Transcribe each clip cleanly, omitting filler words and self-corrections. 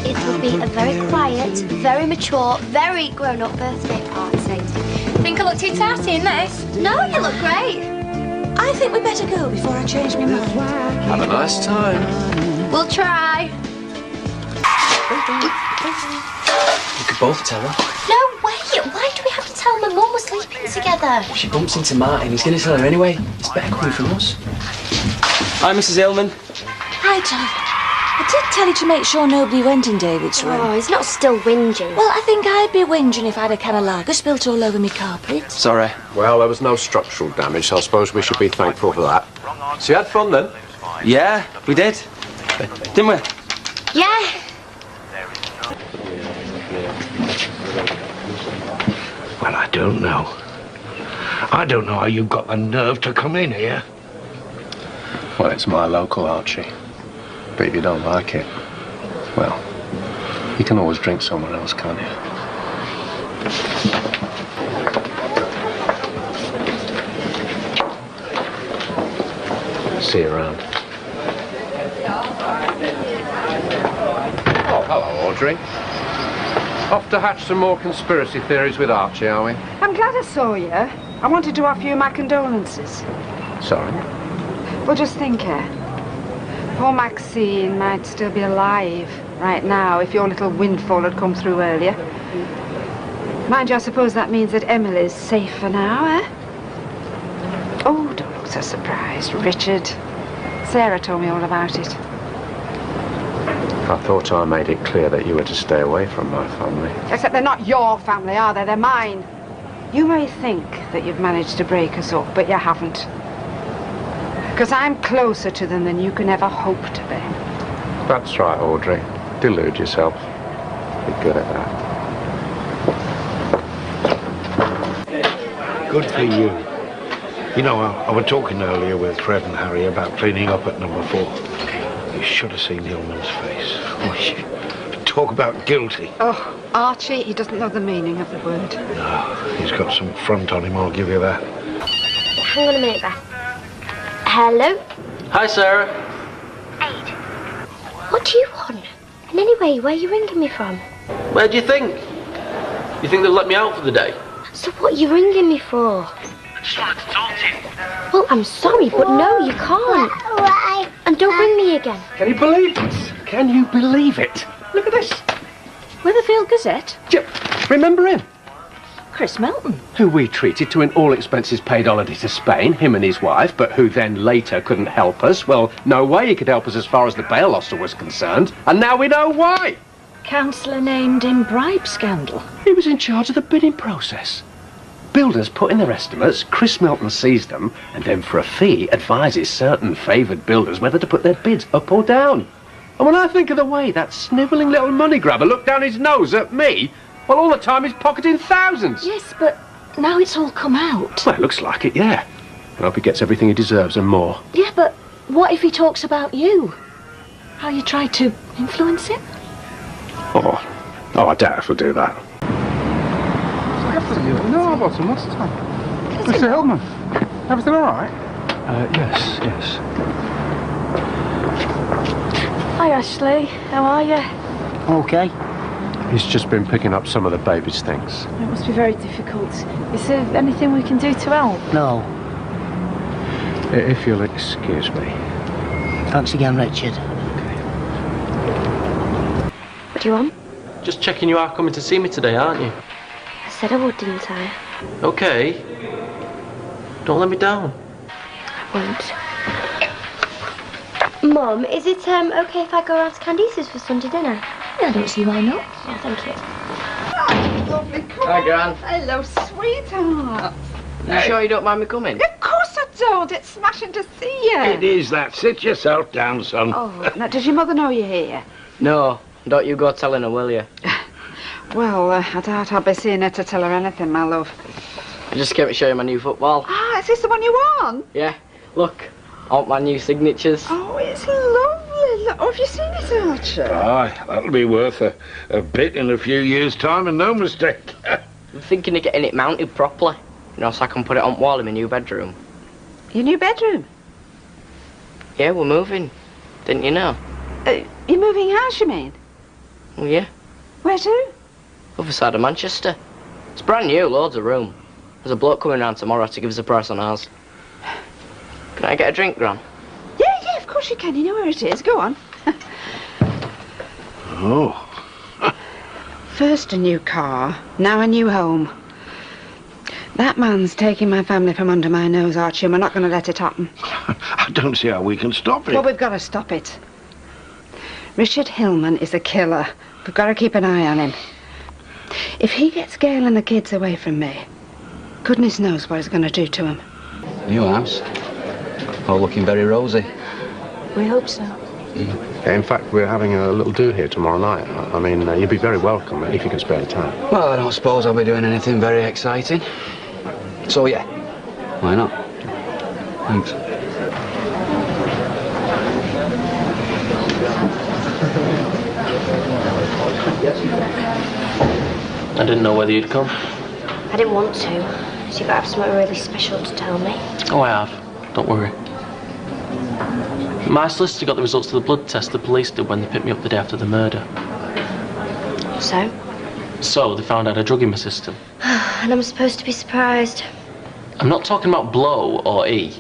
it would be a very quiet, very mature, very grown-up birthday party. Think I look too tarty in this? No, you look great. I think we better go before I change my mind. Have a nice time. We'll try. You could both tell her. No way! Why do we have to tell my mum we're sleeping together? If she bumps into Martin, he's going to tell her anyway. It's better coming from us. Hi, Mrs. Hillman. Hi, Tom. I did tell you to make sure nobody went in David's room. Oh, he's not still whinging. Well, I think I'd be whinging if I had a can of lager spilt all over me carpet. Sorry. Well, there was no structural damage, so I suppose we should be thankful for that. So you had fun then? Yeah, we did. Didn't we? Yeah. Well, I don't know. I don't know how you got the nerve to come in here. Well, it's my local, Archie. But if you don't like it, well, you can always drink somewhere else, can't you? See you around. Oh, hello, Audrey. Off to hatch some more conspiracy theories with Archie, are we? I'm glad I saw you. I wanted to offer you my condolences. Sorry. Well, just think, poor Maxine might still be alive right now if your little windfall had come through earlier. Mind you, I suppose that means that Emily's safe for now, eh? Oh, don't look so surprised, Richard. Sarah told me all about it. I thought I made it clear that you were to stay away from my family. Except they're not your family, are they? They're mine. You may think that you've managed to break us up, but you haven't. Because I'm closer to them than you can ever hope to be. That's right, Audrey. Delude yourself. Be good at that. Good for you. You know, I was talking earlier with Fred and Harry about cleaning up at number 4. You should have seen Hillman's face. Oh, talk about guilty. Oh, Archie, he doesn't know the meaning of the word. No, he's got some front on him, I'll give you that. Hang on a minute, Beth. Hello? Hi, Sarah. Aid. What do you want? And anyway, where are you ringing me from? Where do you think? You think they'll let me out for the day? So what are you ringing me for? I just wanted to talk to you. Well, I'm sorry, but no, you can't. Why? And don't ring me again. Can you believe it? Can you believe it? Look at this. Weatherfield Gazette? Remember him? Chris Melton. Who we treated to an all-expenses-paid holiday to Spain, him and his wife, but who then later couldn't help us. Well, no way he could help us as far as the bail hostel was concerned. And now we know why. Councillor named in bribe scandal. He was in charge of the bidding process. Builders put in their estimates, Chris Melton sees them, and then for a fee advises certain favoured builders whether to put their bids up or down. And when I think of the way that snivelling little money grabber looked down his nose at me, well, all the time he's pocketing thousands. Yes, but now it's all come out. Well, it looks like it, yeah. I hope he gets everything he deserves and more. Yeah, but what if he talks about you? How you tried to influence him? Oh, I doubt if he'll do that. No, Bottom, what's the time? Mr. Hillman, everything all right? Yes. Hi, Ashley. How are you? Okay. He's just been picking up some of the baby's things. It must be very difficult. Is there anything we can do to help? No. If you'll excuse me. Thanks again, Richard. What do you want? Just checking you are coming to see me today, aren't you? I said I would, didn't I? Okay. Don't let me down. I won't. Mum, is it okay if I go around to Candice's for Sunday dinner? Yeah, I don't see why not. Yeah, thank you. Lovely. Come Hi, on. Gran. Hello, sweetheart. You sure you don't mind me coming? Of course I don't. It's smashing to see you. It is that. Sit yourself down, son. Oh, now, does your mother know you're here? No, don't you go telling her, will you? Well, I doubt I'll be seeing her to tell her anything, my love. I just came to show you my new football. Ah, is this the one you want? Yeah, look, I want my new signatures. Oh, it's lovely. Look, oh, have you seen it, Archie? Aye, that'll be worth a bit in a few years' time, and no mistake. I'm thinking of getting it mounted properly, you know, so I can put it on wall in my new bedroom. Your new bedroom? Yeah, we're moving. Didn't you know? You're moving house, you mean? Oh, yeah? Where to? Other side of Manchester. It's brand new, loads of room. There's a bloke coming round tomorrow to give us a price on ours. Can I get a drink, Gran? Yeah, of course you can. You know where it is. Go on. Oh. First a new car, now a new home. That man's taking my family from under my nose, Archie, and we're not going to let it happen. I don't see how we can stop it. Well, we've got to stop it. Richard Hillman is a killer. We've got to keep an eye on him. If he gets Gail and the kids away from me, goodness knows what he's going to do to them. New house. All looking very rosy. We hope so. In fact, we're having a little do here tomorrow night. I mean, you'd be very welcome if you can spare the time. Well, I don't suppose I'll be doing anything very exciting. So, yeah, why not? Thanks. I didn't know whether you'd come. I didn't want to. So you've got to have something really special to tell me. Oh, I have. Don't worry. My solicitor got the results of the blood test the police did when they picked me up the day after the murder. So? So, they found I had a drug in my system. And I'm supposed to be surprised. I'm not talking about blow or E.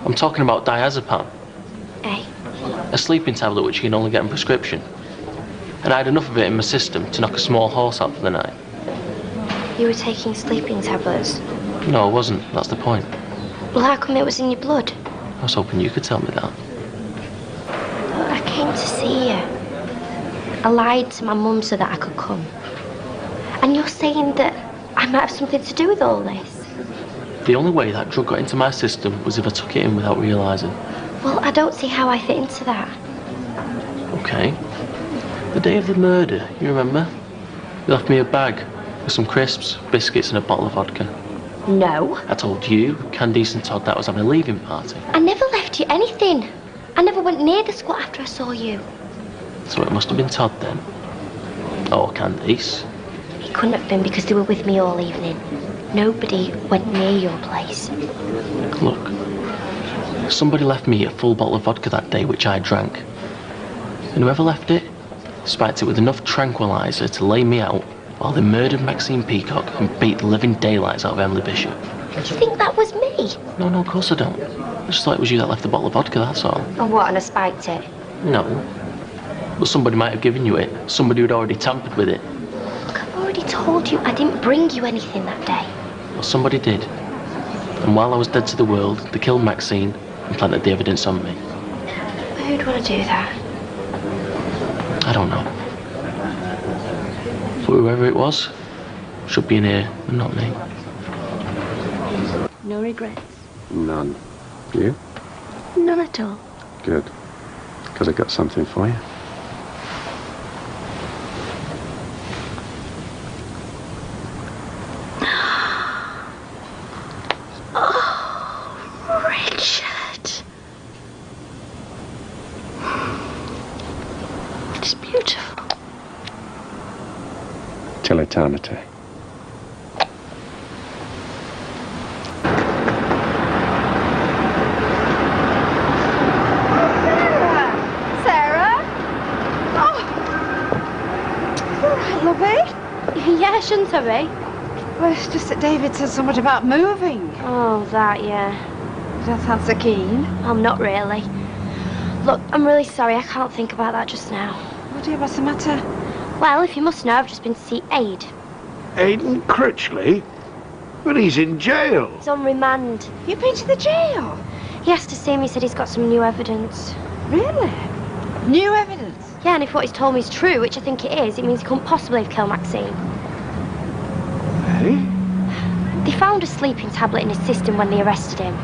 I'm talking about diazepam. Eh? A sleeping tablet which you can only get in prescription. And I had enough of it in my system to knock a small horse out for the night. You were taking sleeping tablets? No, I wasn't. That's the point. Well, how come it was in your blood? I was hoping you could tell me that. Look, I came to see you. I lied to my mum so that I could come. And you're saying that I might have something to do with all this? The only way that drug got into my system was if I took it in without realising. Well, I don't see how I fit into that. Okay. The day of the murder, you remember? You left me a bag with some crisps, biscuits and a bottle of vodka. No. I told you, Candice and Todd that I was having a leaving party. I never left you anything. I never went near the squat after I saw you. So it must have been Todd then. Or Candice. It couldn't have been because they were with me all evening. Nobody went near your place. Look, somebody left me a full bottle of vodka that day which I drank. And whoever left it, spiked it with enough tranquilizer to lay me out while they murdered Maxine Peacock and beat the living daylights out of Emily Bishop. Do you think that was me? No, of course I don't. I just thought it was you that left the bottle of vodka, that's all. Oh, what, and I spiked it? No. But somebody might have given you it. Somebody who'd already tampered with it. Look, I've already told you I didn't bring you anything that day. Well, somebody did. And while I was dead to the world, they killed Maxine and planted the evidence on me. Who'd want to do that? I don't know. But whoever it was, should be in here and not me. No regrets? None. You? None at all. Good. Because I got something for you. Oh, Richard. It's beautiful. Till eternity. Yeah, shouldn't I be? Well, it's just that David said something about moving. Oh, that, yeah. You don't sound so keen. I'm not really. Look, I'm really sorry. I can't think about that just now. Oh dear, what's the matter? Well, if you must know, I've just been to see Aid. Aidan Critchley? But he's in jail. He's on remand. You've been to the jail? He asked to see me. He said he's got some new evidence. Really? New evidence? Yeah, and if what he's told me is true, which I think it is, it means he couldn't possibly have killed Maxine. Eh? They found a sleeping tablet in his system when they arrested him.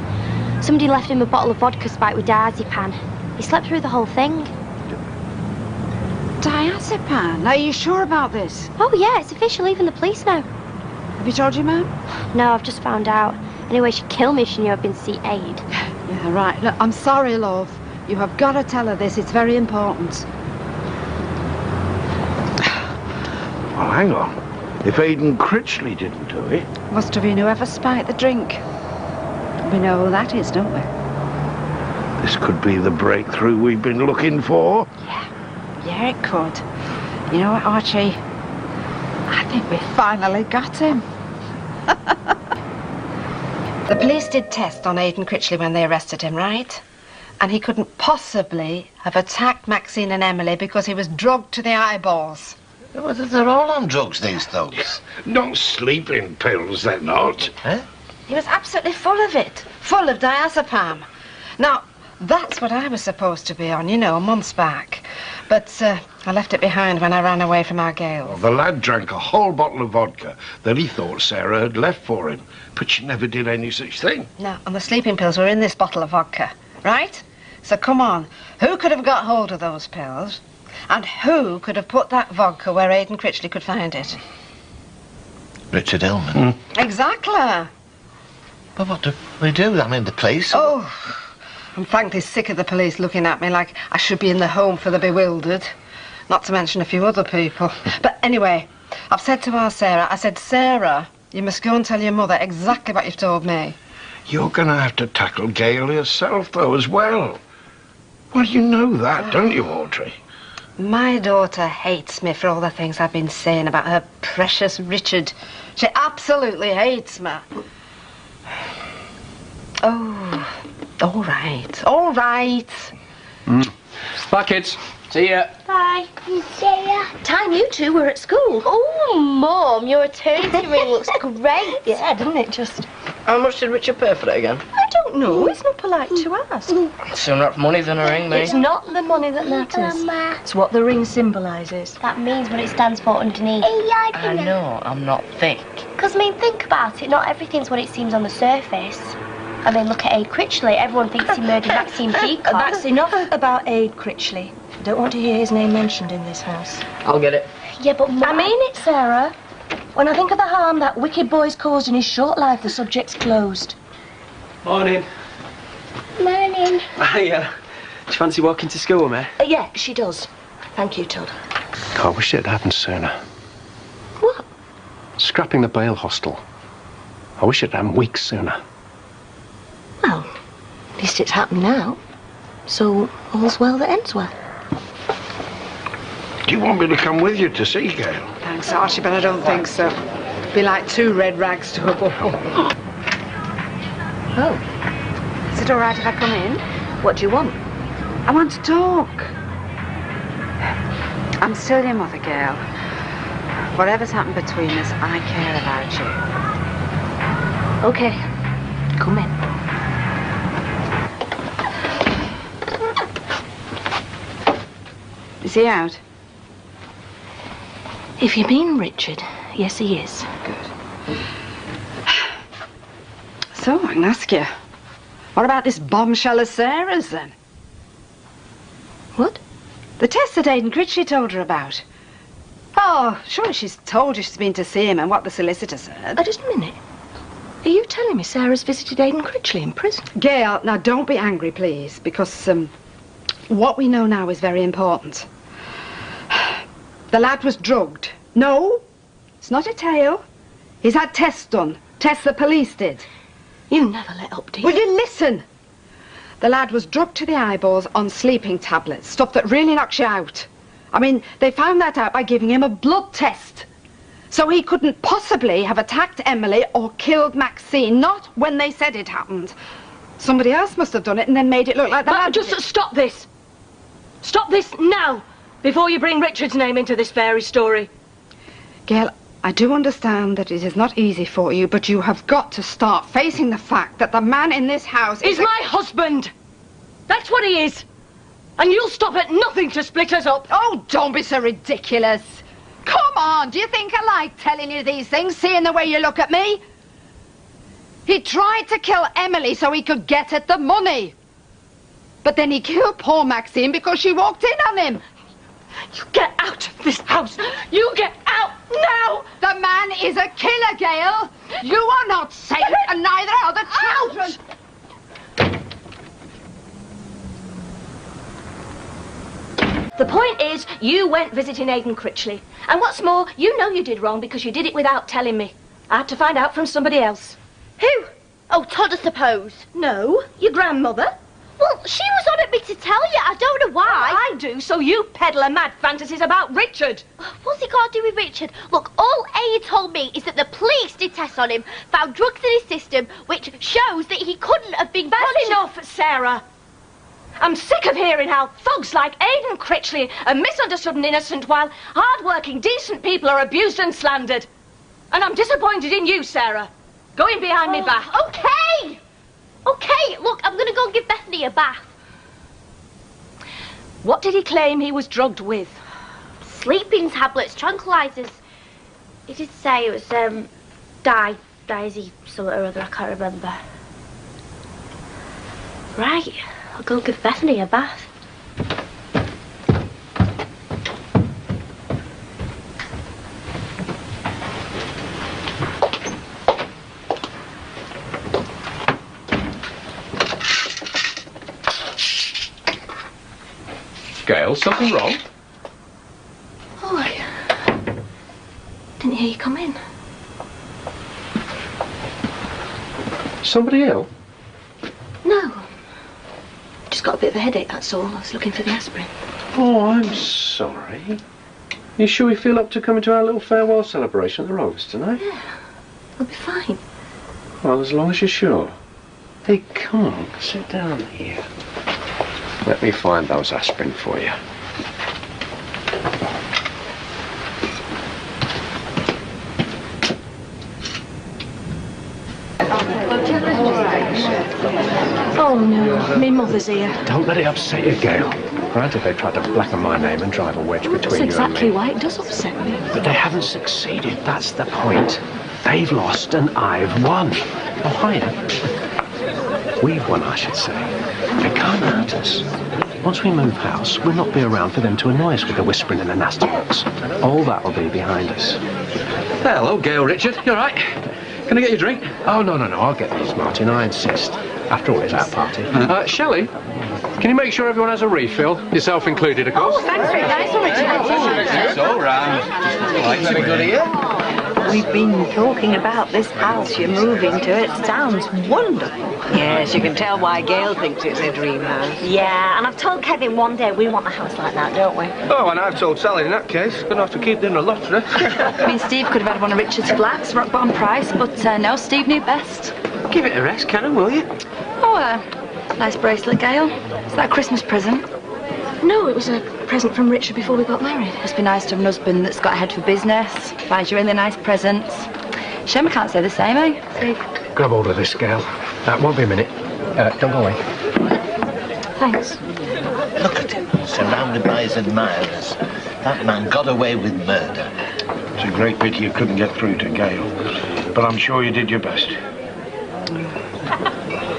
Somebody left him a bottle of vodka spiked with diazepam. He slept through the whole thing. Diazepam? Are you sure about this? Oh, yeah, it's official. Even the police know. Have you told your mum? No, I've just found out. Anyway, she'd kill me if she knew I'd been to see Aid. Yeah, right. Look, I'm sorry, love. You have got to tell her this. It's very important. Well, hang on. If Aidan Critchley didn't do it... Must have been whoever spiked the drink. We know who that is, don't we? This could be the breakthrough we've been looking for. Yeah, it could. You know what, Archie? I think we finally got him. The police did test on Aidan Critchley when they arrested him, right? And he couldn't possibly have attacked Maxine and Emily because he was drugged to the eyeballs. Well, they're all on drugs, these thugs. Not sleeping pills, they're not. Huh? He was absolutely full of it. Full of diazepam. Now, that's what I was supposed to be on, you know, months back. But I left it behind when I ran away from our Gales. Well, the lad drank a whole bottle of vodka that he thought Sarah had left for him. But she never did any such thing. No, and the sleeping pills were in this bottle of vodka, right? So come on, who could have got hold of those pills? And who could have put that vodka where Aidan Critchley could find it? Richard Hillman. Exactly. But what do we do? I mean, the police... Oh, I'm frankly sick of the police looking at me like I should be in the home for the bewildered. Not to mention a few other people. But anyway, I've said to our Sarah, I said, Sarah, you must go and tell your mother exactly what you've told me. You're going to have to tackle Gail yourself, though, as well. Well, you know that, don't you, Audrey? My daughter hates me for all the things I've been saying about her precious Richard. She absolutely hates me. Oh, all right, all right. Bye, kids. See ya. Bye. See ya. Time you two were at school. Oh, Mum, your eternity ring looks great. Yeah, doesn't it just? How much did Richard pay for it again? I don't know. It's not polite to ask. Sooner up money than a ring, mate. It's not the money that matters. It's what the ring symbolises. That means what it stands for underneath. I know, I'm not thick. Because, I mean, think about it. Not everything's what it seems on the surface. I mean, look at Aid Critchley. Everyone thinks he murdered Maxine Peacock. That's enough about Aid Critchley. I don't want to hear his name mentioned in this house. I'll get it. Yeah, but Mum... I mean it, Sarah. When I think of the harm that wicked boy's caused in his short life, the subject's closed. Morning. Morning. Hi, do you fancy walking to school, mate? Yeah, she does. Thank you, Todd. I wish it had happened sooner. What? Scrapping the bail hostel. I wish it had happened weeks sooner. Well, at least it's happened now. So, all's well that ends well. Do you want me to come with you to see Gail? Thanks, Archie, but I don't think so. Be like two red rags to a bull. Oh. Is it all right if I come in? What do you want? I want to talk. I'm still your mother, Gail. Whatever's happened between us, I care about you. Okay. Come in. Is he out? If you mean Richard, yes, he is. Good. So, I can ask you, what about this bombshell of Sarah's, then? What? The test that Aidan Critchley told her about. Oh, surely she's told you she's been to see him and what the solicitor said. Just a minute. Are you telling me Sarah's visited Aidan Critchley in prison? Gail, now don't be angry, please, because what we know now is very important. The lad was drugged. No, it's not a tale. He's had tests done. Tests the police did. You never let up, do you? Will you listen? The lad was drugged to the eyeballs on sleeping tablets, stuff that really knocks you out. I mean, they found that out by giving him a blood test. So he couldn't possibly have attacked Emily or killed Maxine, not when they said it happened. Somebody else must have done it and then made it look like the lad Just did. stop this. Stop this now, before you bring Richard's name into this fairy story. Gail, I do understand that it is not easy for you, but you have got to start facing the fact that the man in this house is my husband. That's what he is. And you'll stop at nothing to split us up. Oh, don't be so ridiculous. Come on, do you think I like telling you these things, seeing the way you look at me? He tried to kill Emily so he could get at the money. But then he killed poor Maxine because she walked in on him. You get out of this house. You get out now. The man is a killer, Gail. You are not safe, and neither are the children. The point is, you went visiting Aidan Critchley. And what's more, you know you did wrong because you did it without telling me. I had to find out from somebody else. Who? Oh, Todd, I suppose. No, your grandmother. Well, she was on at me to tell you. I don't know why. I do, so you peddle mad fantasies about Richard. What's it got to do with Richard? Look, all A told me is that the police did tests on him, found drugs in his system, which shows that he couldn't have been That's enough, Sarah. I'm sick of hearing how thugs like Aidan Critchley are misunderstood and innocent while hard-working, decent people are abused and slandered. And I'm disappointed in you, Sarah. Going behind me back. Okay! Okay, look, I'm going to go and give Bethany a bath. What did he claim he was drugged with? Sleeping tablets, tranquilizers. He did say it was, Daisy, something or other, I can't remember. Right, I'll go and give Bethany a bath. Gail, something wrong? Oh, I didn't hear you come in. Somebody ill? No. Just got a bit of a headache, that's all. I was looking for the aspirin. Oh, I'm sorry. You sure you feel up to coming to our little farewell celebration at the Rollers tonight? Yeah, I'll be fine. Well, as long as you're sure. Hey, come on, sit down here. Let me find those aspirin for you. Oh no, me mother's here. Don't let it upset you, Gail. Granted, they tried to blacken my name and drive a wedge between That's you exactly and me. why it does upset me. But they haven't succeeded, that's the point. They've lost and I've won. Oh, hiya. We've won, I should say. They can't hurt us. Once we move house, we'll not be around for them to annoy us with the whispering and the nasty looks. All that will be behind us. Hello, Gail Richard. You all right? Can I get you a drink? Oh, no, I'll get these, Martin. I insist. After all, it's our party. Shelley, can you make sure everyone has a refill? Yourself included, of course. Oh, thanks very nice, Richard. It's all right. Very good of you. We've been talking about this house you're moving to. It sounds wonderful. Yes, you can tell why Gail thinks it's a dream house. Yeah, and I've told Kevin one day we want a house like that, don't we? Oh, and I've told Sally in that case. Gonna have to keep doing the lottery. I mean, Steve could have had one of Richard's flats, rock bottom price, but no, Steve knew best. Give it a rest, Cannon, will you? Oh, nice bracelet, Gail. Is that a Christmas present? No, it was a present from Richard before we got married. Must be nice to have an husband that's got a head for business, buys you really nice presents. Shame I can't say the same, eh, Steve? Grab hold of this, Gail. Won't be a minute. Don't go away. Thanks. Look at him, surrounded by his admirers. That man got away with murder. It's a great pity you couldn't get through to Gail. But I'm sure you did your best.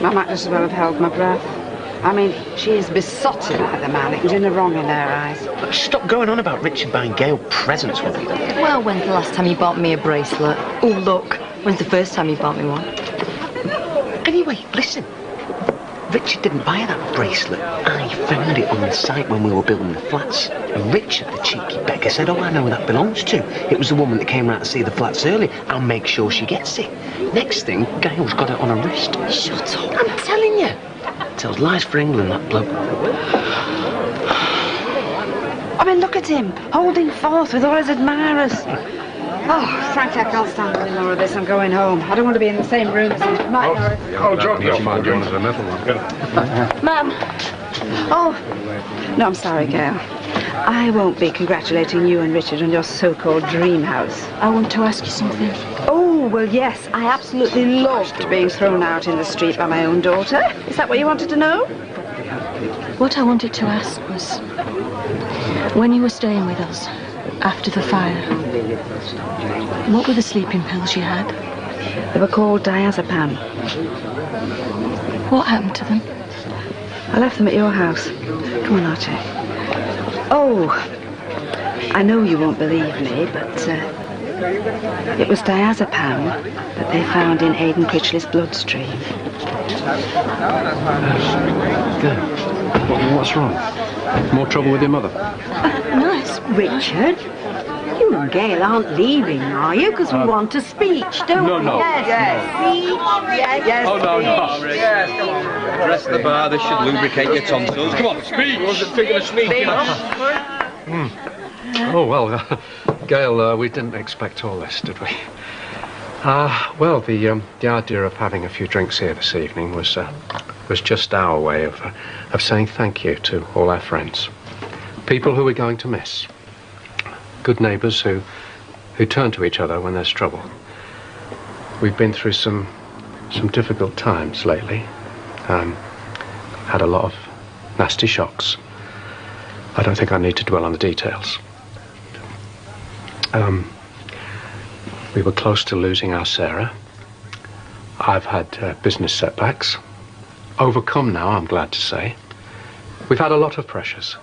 I might just as well have held my breath. I mean, she is besotted by the man. It was in the wrong in her eyes. Stop going on about Richard buying Gail presents with you. Well, when's the last time you bought me a bracelet? Oh, look, when's the first time you bought me one? Anyway, listen. Richard didn't buy that bracelet. I found it on the site when we were building the flats. And Richard, the cheeky beggar, said, oh, I know who that belongs to. It was the woman that came round to see the flats earlier. I'll make sure she gets it. Next thing, Gail's got it on her wrist. Shut up. I'm telling you. Tells lies for England, that bloke. I mean, look at him, holding forth with all his admirers. Oh, frankly, I can't stand any more of this. I'm going home. I don't want to be in the same room as him. Night, Norris. Oh, John, you'll find John as a metal one. Ma'am. Oh, no, I'm sorry, Gail. I won't be congratulating you and Richard on your so-called dream house. I want to ask you something. Oh, well, yes, I absolutely loved being thrown out in the street by my own daughter. Is that what you wanted to know? What I wanted to ask was, when you were staying with us, after the fire, what were the sleeping pills you had? They were called diazepam. What happened to them? I left them at your house. Come on, Archie. Oh, I know you won't believe me, but it was diazepam that they found in Aidan Critchley's bloodstream. What's wrong? More trouble with your mother? Nice, Richard. You You and Gail aren't leaving, are you? Because we want a speech, don't we? No. Yes. Speech. Yes. Oh, no. Yes, come on. Rest the bar, this should lubricate your tonsils. Come on, speech! Wasn't thinking of sneaking off. Oh, well, Gail, we didn't expect all this, did we? Well, the idea of having a few drinks here this evening was just our way of saying thank you to all our friends. People who we're going to miss. Good neighbours who turn to each other when there's trouble. We've been through some difficult times lately. Had a lot of nasty shocks. I don't think I need to dwell on the details. We were close to losing our Sarah. I've had business setbacks. Overcome now, I'm glad to say. We've had a lot of pressures.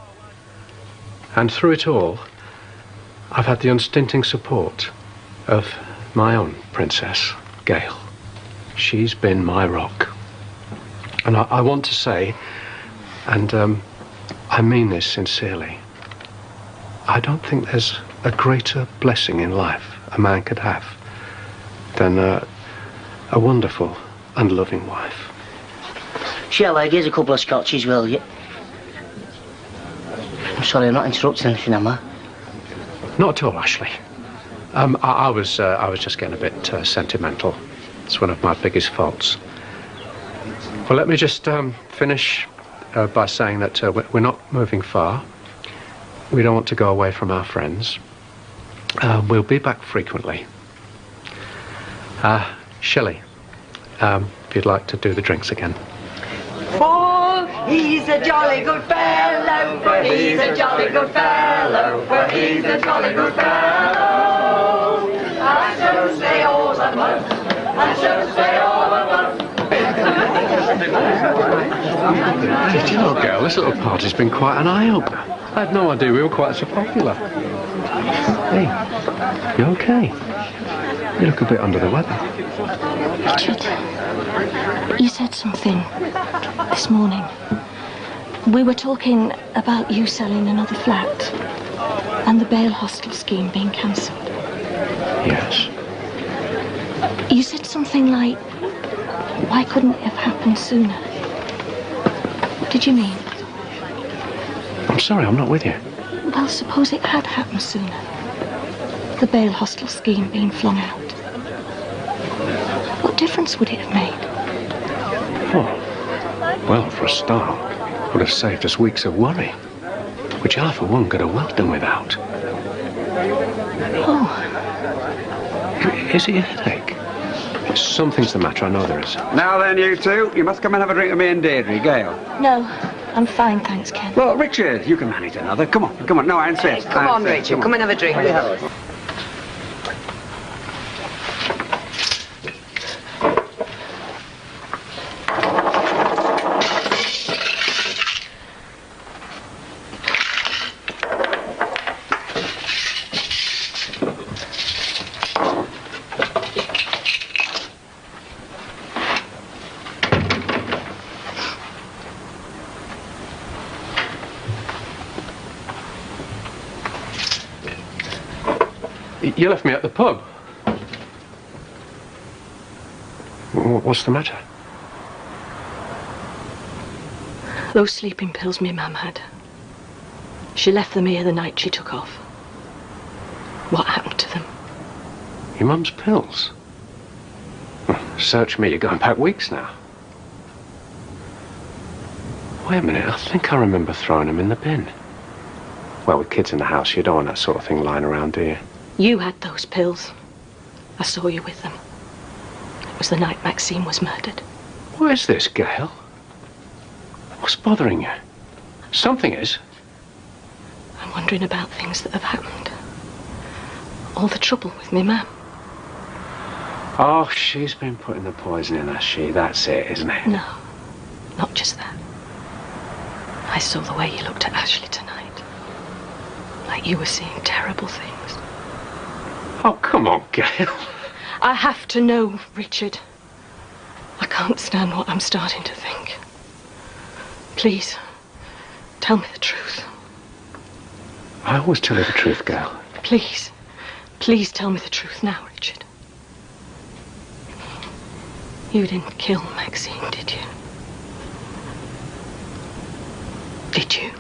And through it all, I've had the unstinting support of my own princess, Gail. She's been my rock. And I want to say, and I mean this sincerely, I don't think there's a greater blessing in life a man could have than a wonderful and loving wife. Shelley, here's a couple of scotches, will you? I'm sorry, I'm not interrupting anything, am I? Not at all, Ashley. I was just getting a bit sentimental. It's one of my biggest faults. Well, let me just finish by saying that we're not moving far. We don't want to go away from our friends. We'll be back frequently. Shelley, if you'd like to do the drinks again. For he's a jolly good fellow, for he's a jolly good fellow, for he's a jolly good fellow. And so say all of us, and so say all of us. Did you know, girl, this little party's been quite an eye-opener. I had no idea we were quite so popular. Hey, you okay? You look a bit under the weather. Richard, you said something this morning. We were talking about you selling another flat and the bail hostel scheme being cancelled. Yes. You said something like, why couldn't it have happened sooner? What did you mean? I'm sorry, I'm not with you. Well, suppose it had happened sooner. The bail hostel scheme being flung out. What difference would it have made? Oh, well, for a start, it would have saved us weeks of worry, which I, for one, could have well done without. Oh. Is it a headache? Something's the matter, I know there is. Now then, you two, you must come and have a drink with me and Deirdre, Gail. No, I'm fine, thanks, Ken. Well, Richard, you can manage another. Come on. No, I insist. Come on, Richard, come and have a drink with us. You left me at the pub. What's the matter? Those sleeping pills me mum had. She left them here the night she took off. What happened to them? Your mum's pills? Search me, you're going back weeks now. Wait a minute, I think I remember throwing them in the bin. Well, with kids in the house, you don't want that sort of thing lying around, do you? You had those pills. I saw you with them. It was the night Maxine was murdered. What is this, Gail? What's bothering you? Something is. I'm wondering about things that have happened. All the trouble with me mum. Oh, she's been putting the poison in, has she? That's it, isn't it? No, not just that. I saw the way you looked at Ashley tonight. Like you were seeing terrible things. Oh, come on, Gail. I have to know, Richard. I can't stand what I'm starting to think. Please, tell me the truth. I always tell you the truth, Gail. Please. Please tell me the truth now, Richard. You didn't kill Maxine, did you? Did you?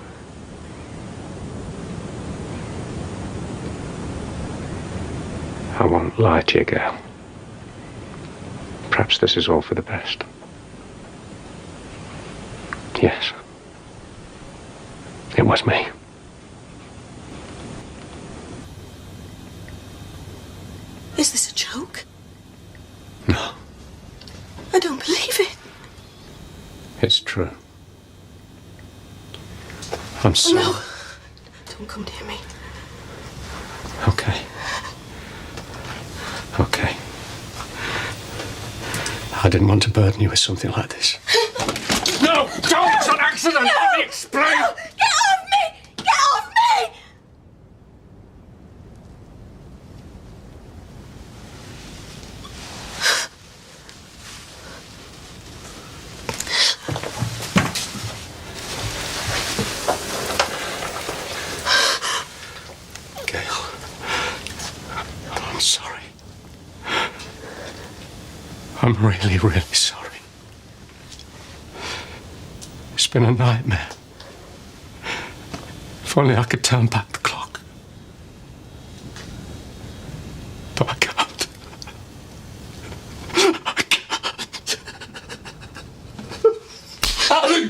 I won't lie to you, girl. Perhaps this is all for the best. Yes. It was me. Is this a joke? No. I don't believe it. It's true. I'm sorry. No. Don't come near me. Okay. Okay. I didn't want to burden you with something like this. No! Don't! It's an accident! No! Let me explain! No! Get off me! Get off me! Gail, I'm sorry. I'm really, really sorry. It's been a nightmare. If only I could turn back the clock. But I can't. I can't. Alan!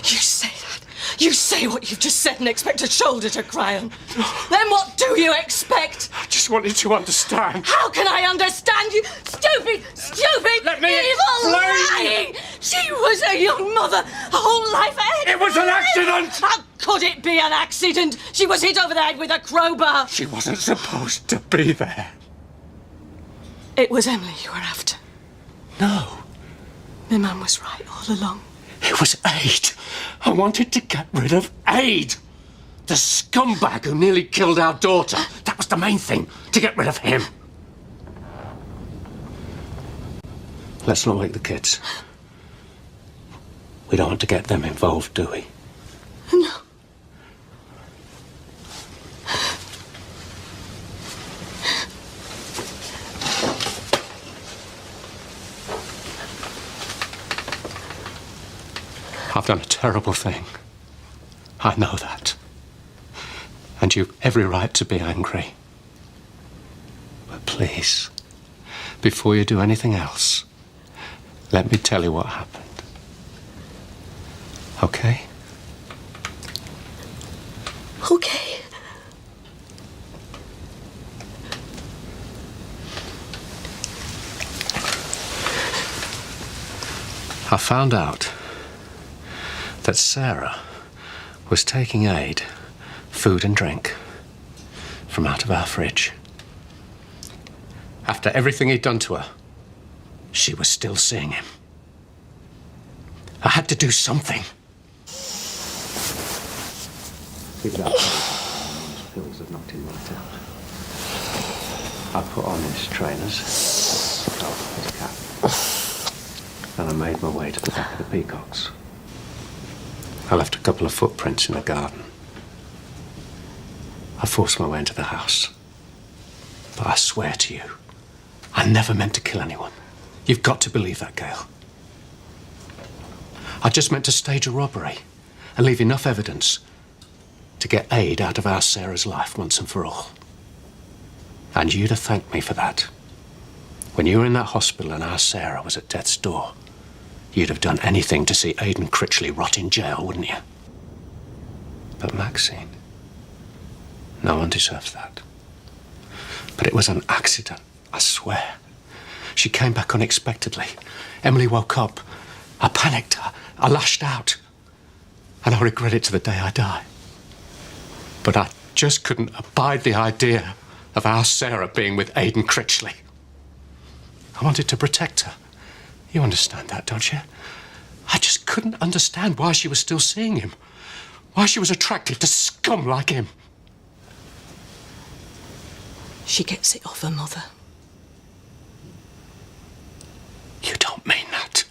You say that. You say what you've just said and expect a shoulder to cry on. Then what do you expect? I just wanted to understand. How can I understand you? Stupid, stupid, Let me evil, explain. lying! She was a young mother, a whole life ahead. It was an accident! How could it be an accident? She was hit over the head with a crowbar. She wasn't supposed to be there. It was Emily you were after. No. My mum was right all along. It was Aid. I wanted to get rid of Aid. The scumbag who nearly killed our daughter. That was the main thing, to get rid of him. Let's not wake the kids. We don't want to get them involved, do we? No. I've done a terrible thing. I know that. And you've every right to be angry. But please, before you do anything else, let me tell you what happened. Okay? Okay. I found out that Sarah was taking Aid, food and drink, from out of our fridge. After everything he'd done to her, she was still seeing him. I had to do something. Keep that those pills have knocked him right out. I put on his trainers, took off his cap, and I made my way to the back of the peacocks. I left a couple of footprints in the garden. I forced my way into the house. But I swear to you, I never meant to kill anyone. You've got to believe that, Gail. I just meant to stage a robbery and leave enough evidence to get Aid out of our Sarah's life once and for all. And you'd have thanked me for that. When you were in that hospital and our Sarah was at death's door, you'd have done anything to see Aidan Critchley rot in jail, wouldn't you? But Maxine, no one deserves that. But it was an accident, I swear. She came back unexpectedly. Emily woke up. I panicked. I lashed out. And I regret it to the day I die. But I just couldn't abide the idea of our Sarah being with Aidan Critchley. I wanted to protect her. You understand that, don't you? I just couldn't understand why she was still seeing him. Why she was attracted to scum like him. She gets it off her mother. You don't mean that.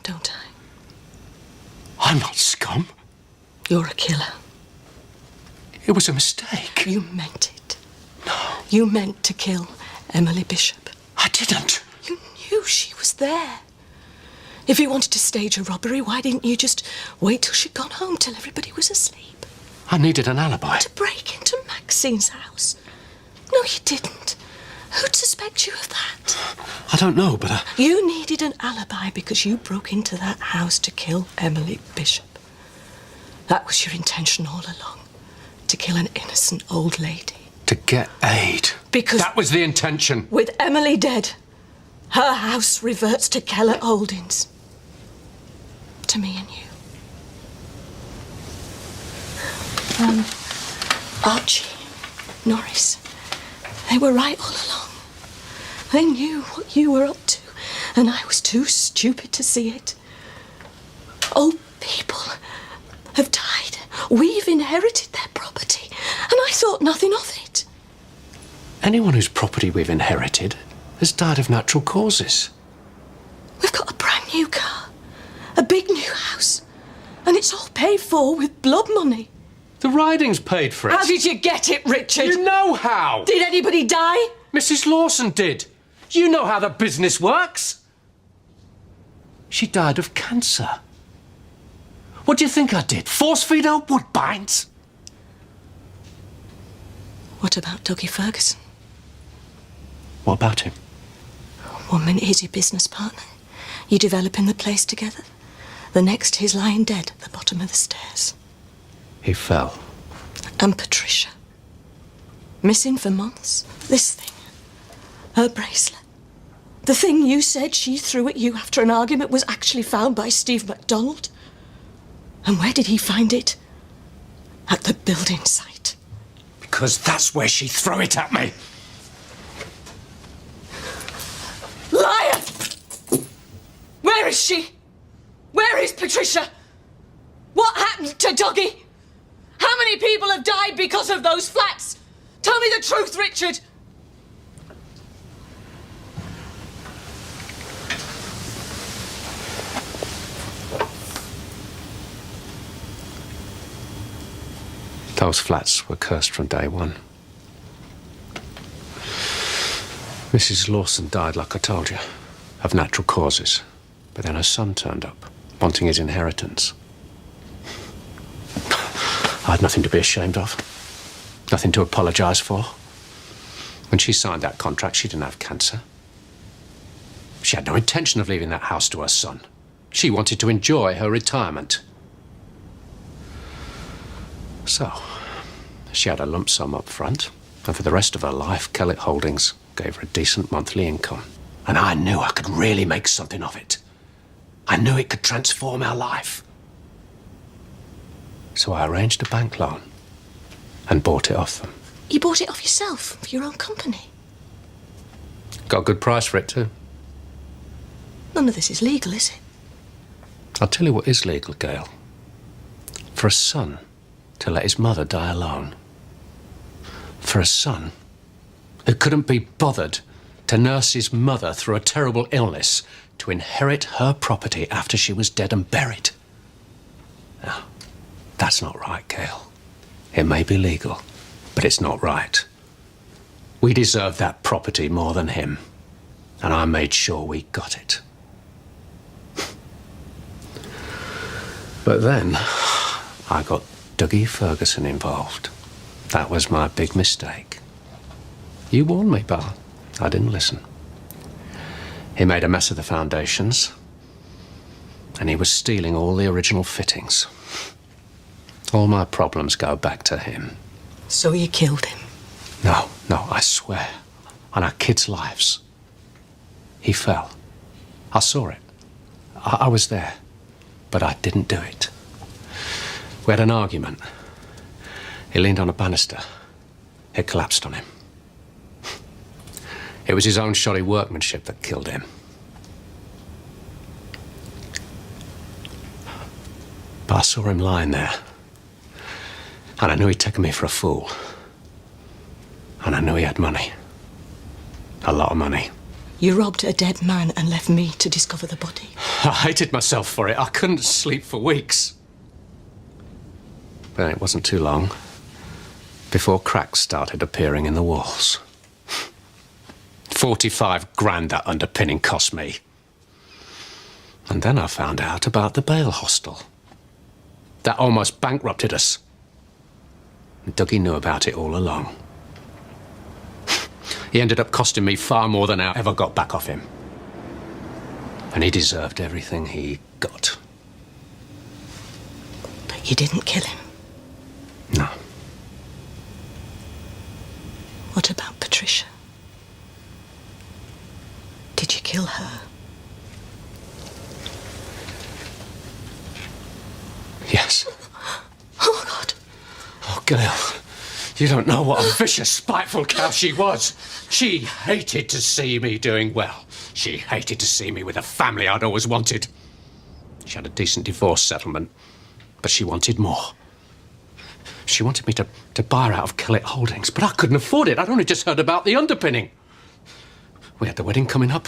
Don't I? I'm not scum. You're a killer. It was a mistake. You meant it. No. You meant to kill Emily Bishop. I didn't. You knew she was there. If you wanted to stage a robbery, why didn't you just wait till she'd gone home, till everybody was asleep? I needed an alibi. To break into Maxine's house? No, you didn't. Who'd suspect you of that? I don't know, but... You needed an alibi because you broke into that house to kill Emily Bishop. That was your intention all along. To kill an innocent old lady. To get aid. Because... That was the intention. With Emily dead, her house reverts to Keller Holdings. To me and you. Archie, Norris, they were right all along. They knew what you were up to, and I was too stupid to see it. Old people have died. We've inherited their property, and I thought nothing of it. Anyone whose property we've inherited has died of natural causes. We've got a brand new car, a big new house, and it's all paid for with blood money. The riding's paid for it. How did you get it, Richard? You know how. Did anybody die? Mrs. Lawson did. You know how the business works. She died of cancer. What do you think I did? Force-feed her Woodbines? What about Dougie Ferguson? What about him? 1 minute he's your business partner. You developing the place together. The next he's lying dead at the bottom of the stairs. He fell. And Patricia. Missing for months. This thing. Her bracelet. The thing you said she threw at you after an argument was actually found by Steve MacDonald. And where did he find it? At the building site. Because that's where she threw it at me. Liar! Where is she? Where is Patricia? What happened to Dougie? How many people have died because of those flats? Tell me the truth, Richard. Those flats were cursed from day one. Mrs. Lawson died, like I told you, of natural causes. But then her son turned up, wanting his inheritance. I had nothing to be ashamed of. Nothing to apologise for. When she signed that contract, she didn't have cancer. She had no intention of leaving that house to her son. She wanted to enjoy her retirement. So, she had a lump sum up front, and for the rest of her life, Kellett Holdings gave her a decent monthly income. And I knew I could really make something of it. I knew it could transform our life. So I arranged a bank loan and bought it off them. You bought it off yourself, for your own company? Got a good price for it, too. None of this is legal, is it? I'll tell you what is legal, Gail. For a son to let his mother die alone. For a son who couldn't be bothered to nurse his mother through a terrible illness to inherit her property after she was dead and buried. Now, that's not right, Gail. It may be legal, but it's not right. We deserve that property more than him, and I made sure we got it. But then, I got Dougie Ferguson involved. That was my big mistake. You warned me, but I didn't listen. He made a mess of the foundations, and he was stealing all the original fittings. All my problems go back to him. So you killed him? No, I swear. On our kids' lives. He fell. I saw it. I was there. But I didn't do it. We had an argument. He leaned on a banister. It collapsed on him. It was his own shoddy workmanship that killed him. But I saw him lying there. And I knew he'd taken me for a fool. And I knew he had money. A lot of money. You robbed a dead man and left me to discover the body. I hated myself for it. I couldn't sleep for weeks. But it wasn't too long before cracks started appearing in the walls. 45 grand that underpinning cost me. And then I found out about the bail hostel. That almost bankrupted us. And Dougie knew about it all along. He ended up costing me far more than I ever got back off him. And he deserved everything he got. But you didn't kill him. No. What about Patricia? Did you kill her? Yes. Oh, God. Oh, Gail, you don't know what a vicious, spiteful cow she was. She hated to see me doing well. She hated to see me with a family I'd always wanted. She had a decent divorce settlement, but she wanted more. She wanted me to buy her out of Killit Holdings, but I couldn't afford it. I'd only just heard about the underpinning. We had the wedding coming up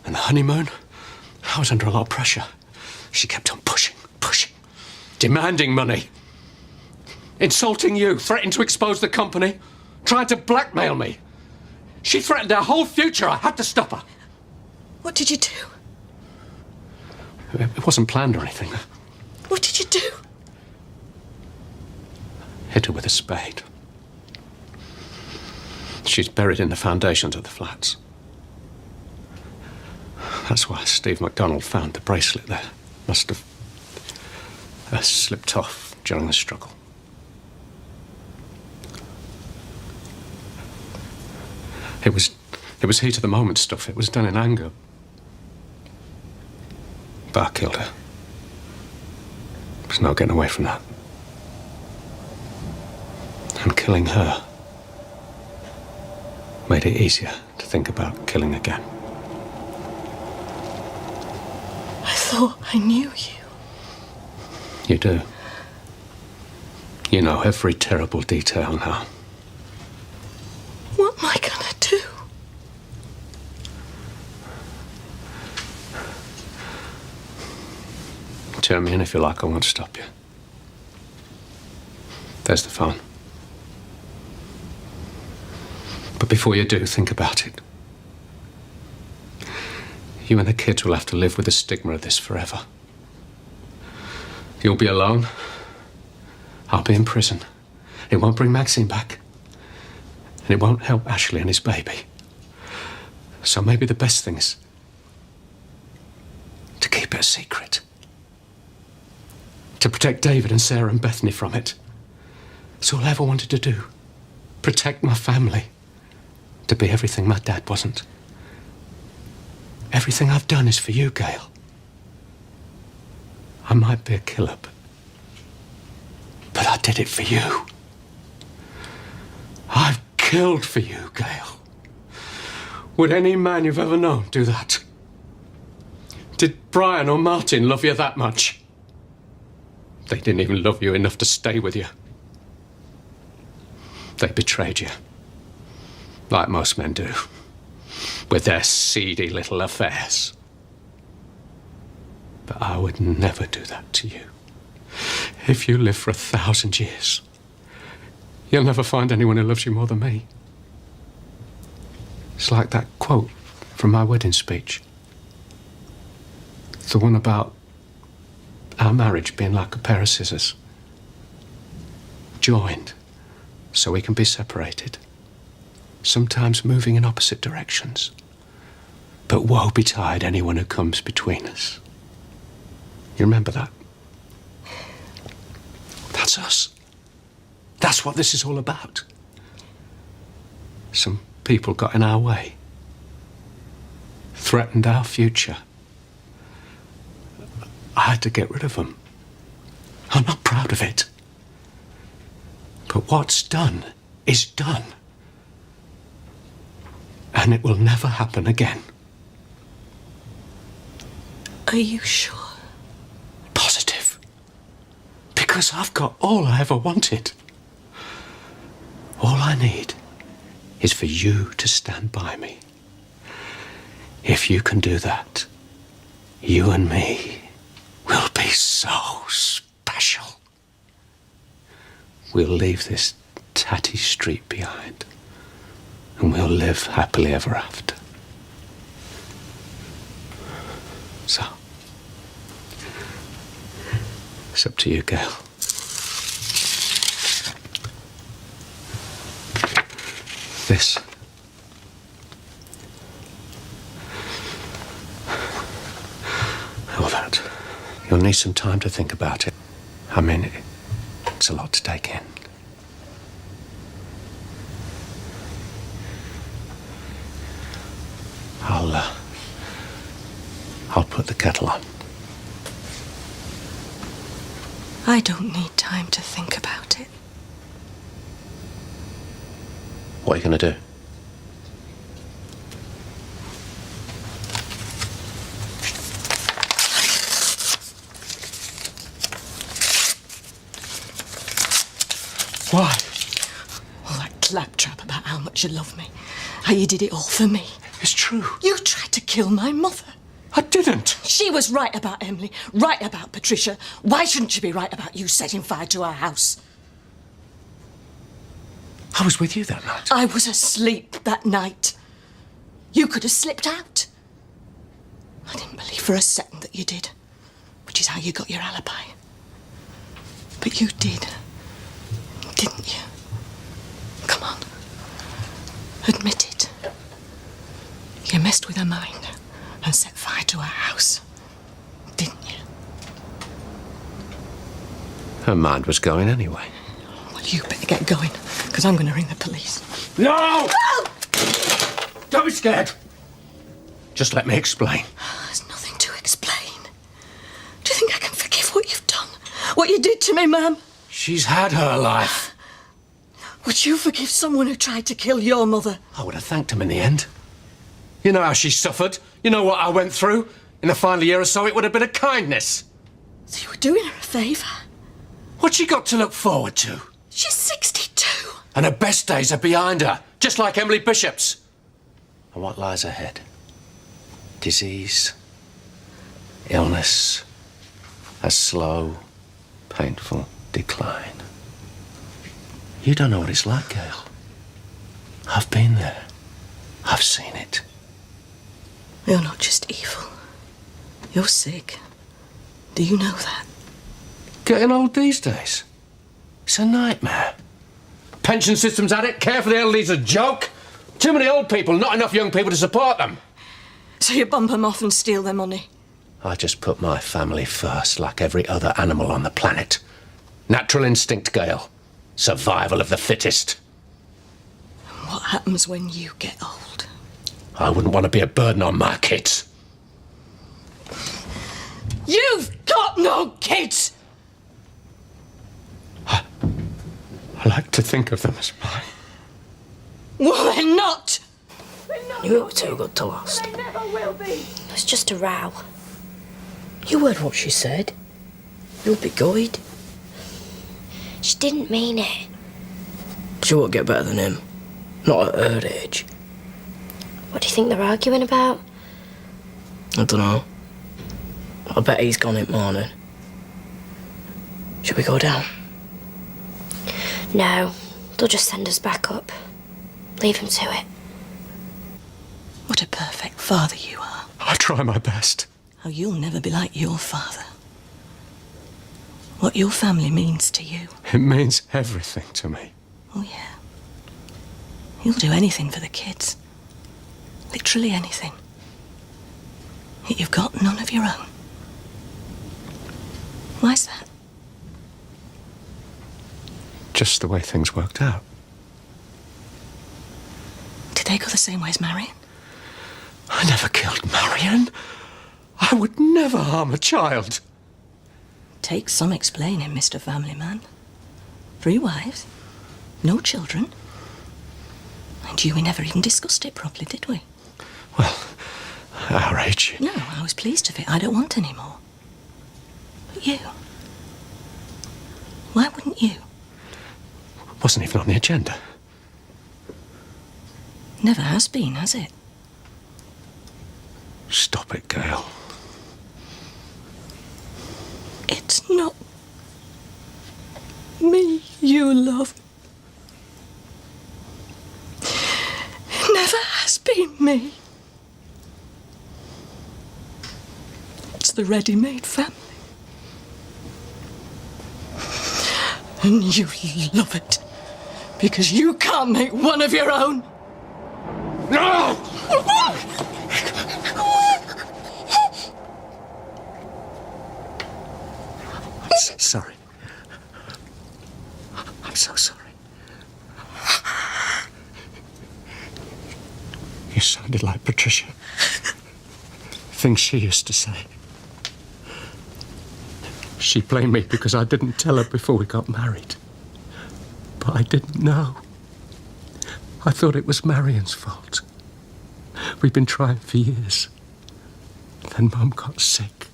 and the honeymoon. I was under a lot of pressure. She kept on pushing, demanding money. Insulting you, threatening to expose the company, tried to blackmail me. She threatened our whole future. I had to stop her. What did you do? It wasn't planned or anything. What did you do? Hit her with a spade. She's buried in the foundations of the flats. That's why Steve MacDonald found the bracelet there. Must have slipped off during the struggle. It was heat of the moment stuff. It was done in anger. But I killed her. There's no getting away from that. And killing her made it easier to think about killing again. I thought I knew you. You do. You know every terrible detail now. What am I gonna do? Turn me in if you like. I won't stop you. There's the phone. But before you do, think about it. You and the kids will have to live with the stigma of this forever. You'll be alone. I'll be in prison. It won't bring Maxine back. And it won't help Ashley and his baby. So maybe the best thing is to keep it a secret. To protect David and Sarah and Bethany from it. That's all I ever wanted to do. Protect my family. To be everything my dad wasn't. Everything I've done is for you, Gail. I might be a killer, but I did it for you. I've killed for you, Gail. Would any man you've ever known do that? Did Brian or Martin love you that much? They didn't even love you enough to stay with you. They betrayed you. Like most men do. With their seedy little affairs. But I would never do that to you. If you live for 1,000 years, you'll never find anyone who loves you more than me. It's like that quote from my wedding speech. The one about our marriage being like a pair of scissors. Joined, so we can be separated. Sometimes moving in opposite directions. But woe betide anyone who comes between us. You remember that? That's us. That's what this is all about. Some people got in our way. Threatened our future. I had to get rid of them. I'm not proud of it. But what's done is done. And it will never happen again. Are you sure? Positive. Because I've got all I ever wanted. All I need is for you to stand by me. If you can do that, you and me will be so special. We'll leave this tatty street behind, and we'll live happily ever after. So, it's up to you, Gail. This. Or that. You'll need some time to think about it. I mean, it's a lot to take in. I'll put the kettle on. I don't need time to think about it. What are you going to do? Why? All that claptrap about how much you love me. How you did it all for me. It's true. You tried to kill my mother. I didn't. She was right about Emily, right about Patricia. Why shouldn't she be right about you setting fire to our house? I was with you that night. I was asleep that night. You could have slipped out. I didn't believe for a second that you did, which is how you got your alibi. But you did, didn't you? Come on. Admit it. You messed with her mind and set fire to her house, didn't you? Her mind was going anyway. Well, you better get going, because I'm going to ring the police. No! Don't be scared. Just let me explain. There's nothing to explain. Do you think I can forgive what you've done? What you did to me, Ma'am? She's had her life. Would you forgive someone who tried to kill your mother? I would have thanked him in the end. You know how she suffered. You know what I went through. In the final year or so, it would have been a kindness. So you were doing her a favour? What's she got to look forward to? She's 62. And her best days are behind her, just like Emily Bishop's. And what lies ahead? Disease, illness, a slow, painful decline. You don't know what it's like, Gail. I've been there. I've seen it. You're not just evil. You're sick. Do you know that? Getting old these days. It's a nightmare. Pension system's at it. Care for the elderly's a joke. Too many old people, not enough young people to support them. So you bump them off and steal their money? I just put my family first, like every other animal on the planet. Natural instinct, Gail. Survival of the fittest. And what happens when you get old? I wouldn't want to be a burden on my kids. You've got no kids! I like to think of them as mine. Well, they're not! You were too good to last. It was just a row. You heard what she said. You'll be gutted. She didn't mean it. She won't get better than him. Not at her age. What do you think they're arguing about? I don't know. I bet he's gone in the morning. Should we go down? No, they'll just send us back up. Leave him to it. What a perfect father you are. I try my best. Oh, you'll never be like your father. What your family means to you. It means everything to me. Oh, yeah. You'll do anything for the kids. Literally anything. Yet you've got none of your own. Why's that? Just the way things worked out. Did they go the same way as Marion? I never killed Marion. I would never harm a child. Takes some explaining, Mr. Family Man. 3 wives, no children. And we never even discussed it properly, did we? Well, our age. No, I was pleased of it. I don't want any more. But you? Why wouldn't you? Wasn't even on the agenda. Never has been, has it? Stop it, Gail. It's not me you love. It never has been me. the ready-made family. And you love it because you can't make one of your own. No! Sorry. I'm so sorry. You sounded like Patricia. Things she used to say. She blamed me because I didn't tell her before we got married. But I didn't know. I thought it was Marion's fault. We'd been trying for years. Then Mum got sick.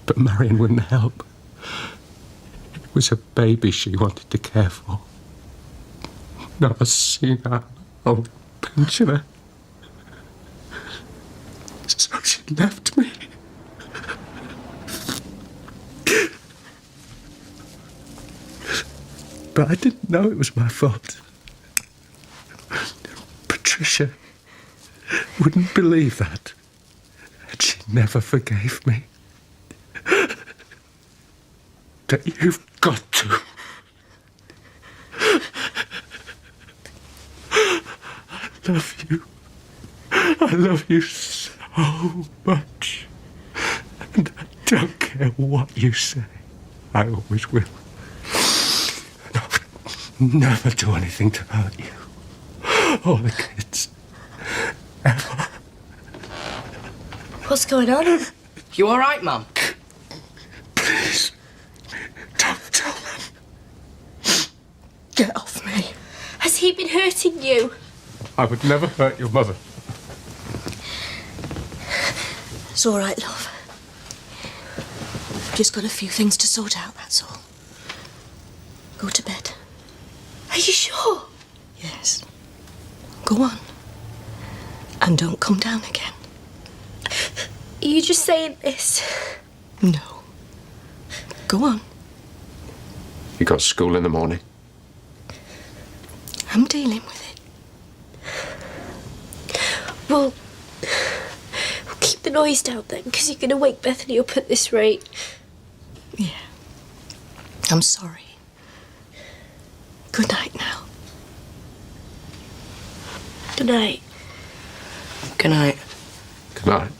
But Marion wouldn't help. It was a baby she wanted to care for. Not a senile old pensioner. So she left me. But I didn't know it was my fault. Patricia wouldn't believe that. And she never forgave me. But you've got to. I love you. I love you so much. And I don't care what you say. I always will. And I would never do anything to hurt you. Or the kids. Ever. What's going on? You all right, Mum? Please, don't tell them. Get off me. Has he been hurting you? I would never hurt your mother. It's all right, love. Just got a few things to sort out, that's all. Go to bed. Are you sure? Yes. Go on. And don't come down again. Are you just saying this? No. Go on. You got school in the morning? I'm dealing with it. Well, keep the noise down then, because you're going to wake Bethany up at this rate. Yeah. I'm sorry. Good night now. Good night. Good night. Good night.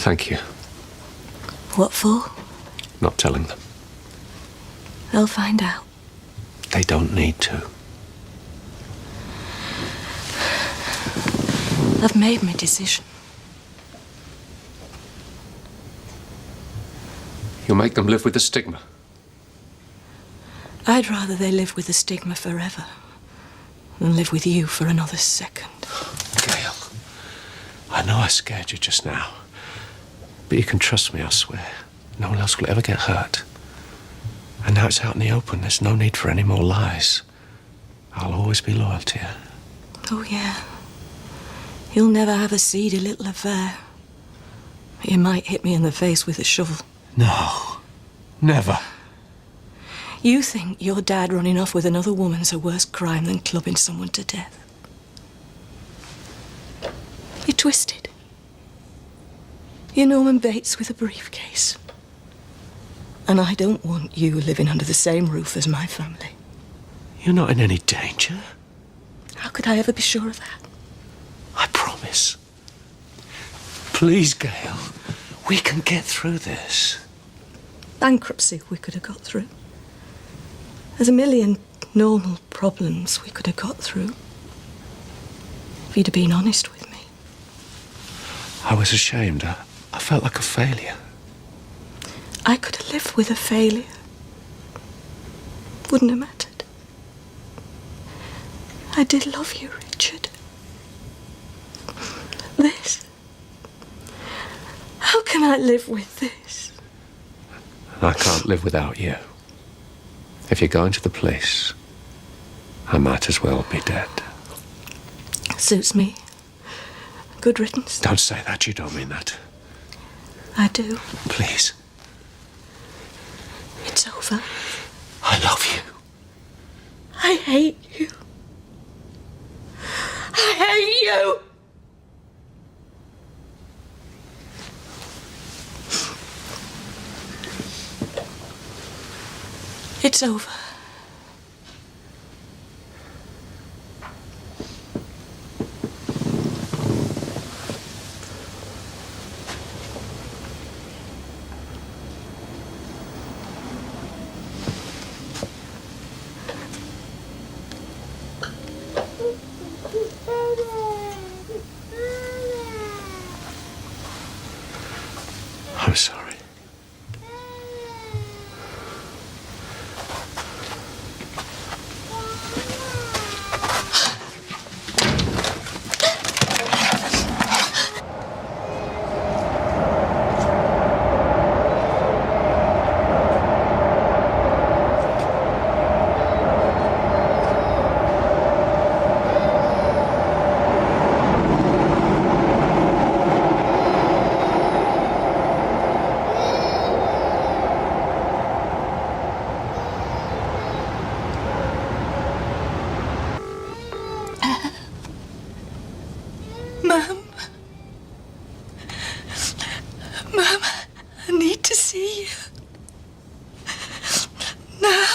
Thank you. What for? Not telling them. They'll find out. They don't need to. I've made my decision. You'll make them live with the stigma. I'd rather they live with the stigma forever than live with you for another second. Gail, I know I scared you just now. But you can trust me, I swear. No one else will ever get hurt. And now it's out in the open. There's no need for any more lies. I'll always be loyal to you. Oh, yeah. You'll never have a seedy little affair. You might hit me in the face with a shovel. No. Never. You think your dad running off with another woman's a worse crime than clubbing someone to death. You're twisted. You're Norman Bates with a briefcase. And I don't want you living under the same roof as my family. You're not in any danger. How could I ever be sure of that? I promise. Please, Gail. We can get through this. Bankruptcy we could have got through. There's a million normal problems we could have got through. If you'd have been honest with me. I was ashamed. I felt like a failure. I could have lived with a failure. Wouldn't have mattered. I did love you, Richard. This. How can I live with this? I can't live without you. If you're going to the police, I might as well be dead. Suits me. Good riddance. Don't say that. You don't mean that. I do. Please. It's over. I love you. I hate you. hate you! It's over. I'm sorry. Mum. Mum, I need to see you. Now.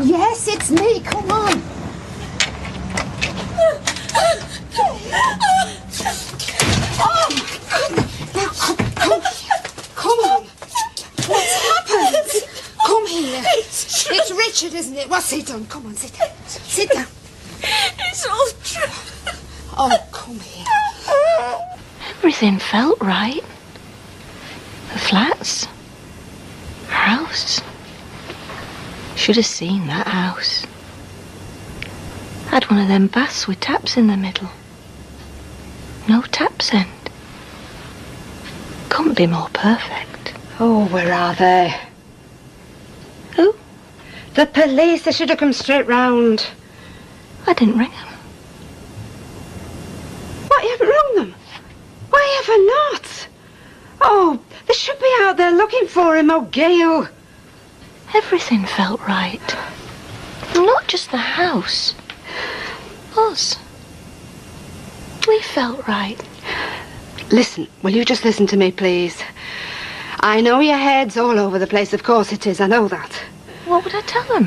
Yes, it's me. Come on. Come on. What's happened? Come here. It's Richard, isn't it? What's he done? Come on, sit down. Sit down. It's all true. Oh, come here. Everything felt right. The flats. Our house. Should have seen that house. Had one of them baths with taps in the middle. No taps end. Couldn't be more perfect. Oh, where are they? Who? The police. They should have come straight round. I didn't ring them. What, you haven't rung them? Why ever not? Oh, they should be out there looking for him. Oh, Gail. Everything felt right. Not just the house. Us. We felt right. Listen, will you just listen to me, please? I know your head's all over the place. Of course it is. I know that. What would I tell them?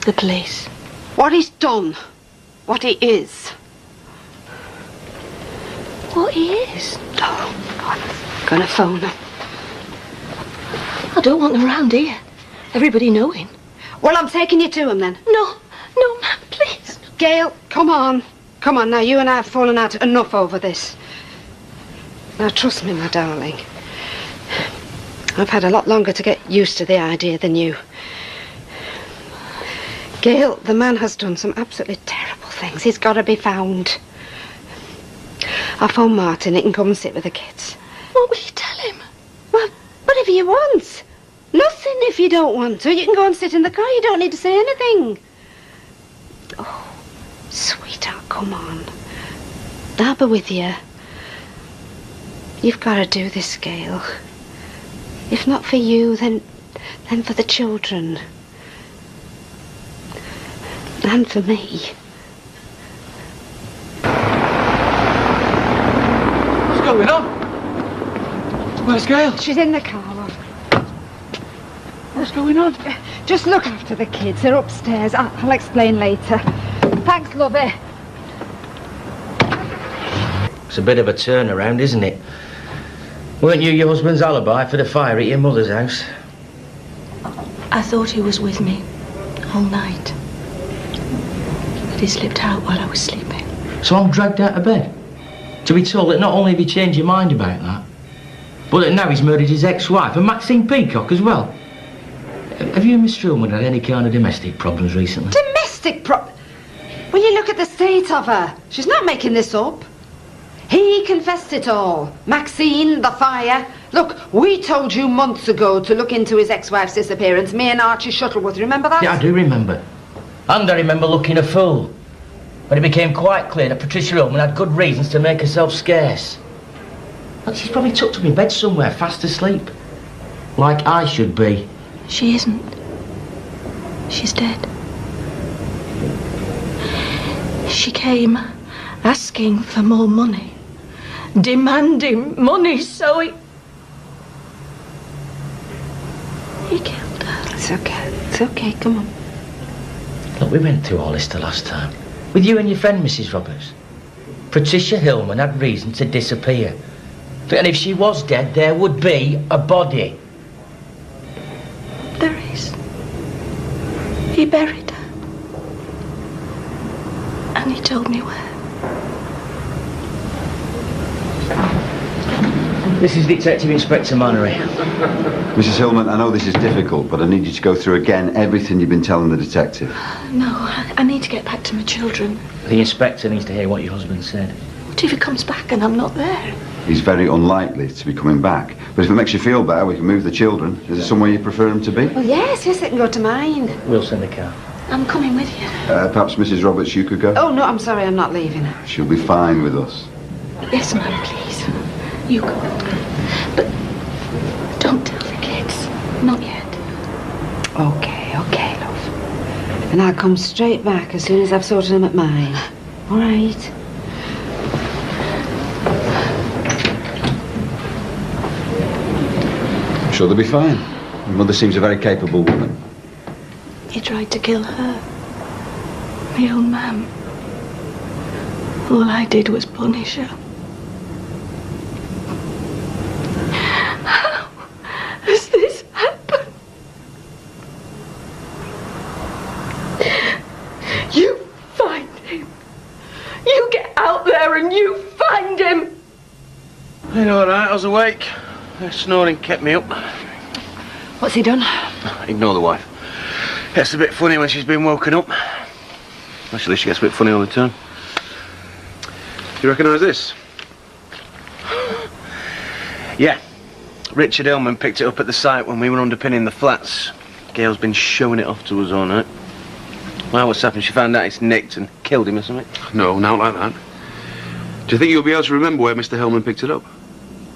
The police. What he's done. What he is. What he is? Oh, I'm gonna phone him. I don't want them round here. Everybody knowing. Well, I'm taking you to him then. No, ma'am, please. Gail, come on. Come on now, you and I have fallen out enough over this. Now, trust me, my darling. I've had a lot longer to get used to the idea than you. Gail, the man has done some absolutely terrible things. He's got to be found. I'll phone Martin. He can come and sit with the kids. What will you tell him? Well, whatever you want. Nothing if you don't want to. You can go and sit in the car. You don't need to say anything. Oh, sweetheart, come on. I'll be with you. You've got to do this, Gail. If not for you, then for the children. And for me. What's going on? Where's Gail? She's in the car, love. What's going on? Just look after the kids. They're upstairs. I'll explain later. Thanks, lovey. It's a bit of a turnaround, isn't it? Weren't you your husband's alibi for the fire at your mother's house? I thought he was with me all night. But he slipped out while I was sleeping. So I'm dragged out of bed to be told that not only have you changed your mind about that, but that now he's murdered his ex-wife and Maxine Peacock as well. Have you and Miss Strowman had any kind of domestic problems recently? Domestic Will you look at the state of her? She's not making this up. He confessed it all. Maxine, the fire. Look, we told you months ago to look into his ex-wife's disappearance. Me and Archie Shuttleworth, remember that? Yeah, I do remember. And I remember looking a fool when it became quite clear that Patricia Ullman had good reasons to make herself scarce. And she's probably tucked up in bed somewhere, fast asleep. Like I should be. She isn't. She's dead. She came asking for more money. Demanding money, so he killed her. It's okay. It's okay. Come on. Look, we went through all this the last time. With you and your friend, Mrs. Roberts. Patricia Hillman had reason to disappear. And if she was dead, there would be a body. There is. He buried her. And he told me where. This is Detective Inspector Mannery. Mrs. Hillman, I know this is difficult, but I need you to go through again everything you've been telling the detective. No, I need to get back to my children. The inspector needs to hear what your husband said. What if he comes back and I'm not there? He's very unlikely to be coming back. But if it makes you feel better, we can move the children. Is there somewhere you prefer them to be? Well, yes, they can go to mine. We'll send a car. I'm coming with you. Perhaps Mrs. Roberts, you could go? Oh, no, I'm sorry, I'm not leaving. She'll be fine with us. Yes, ma'am, please. You go. But don't tell the kids. Not yet. Okay, love. And I'll come straight back as soon as I've sorted them at mine. All right. I'm sure they'll be fine. Your mother seems a very capable woman. He tried to kill her. My own ma'am. All I did was punish her. How has this happened? You find him. You get out there and you find him. You know, all right, I was awake. Snoring kept me up. What's he done? Ignore the wife. Gets a bit funny when she's been woken up. Actually, she gets a bit funny all the time. Do you recognise this? Yeah. Richard Hillman picked it up at the site when we were underpinning the flats. Gail's been showing it off to us all night. Well, what's happened? She found out it's nicked and killed him or something? No, not like that. Do you think you'll be able to remember where Mr. Hillman picked it up?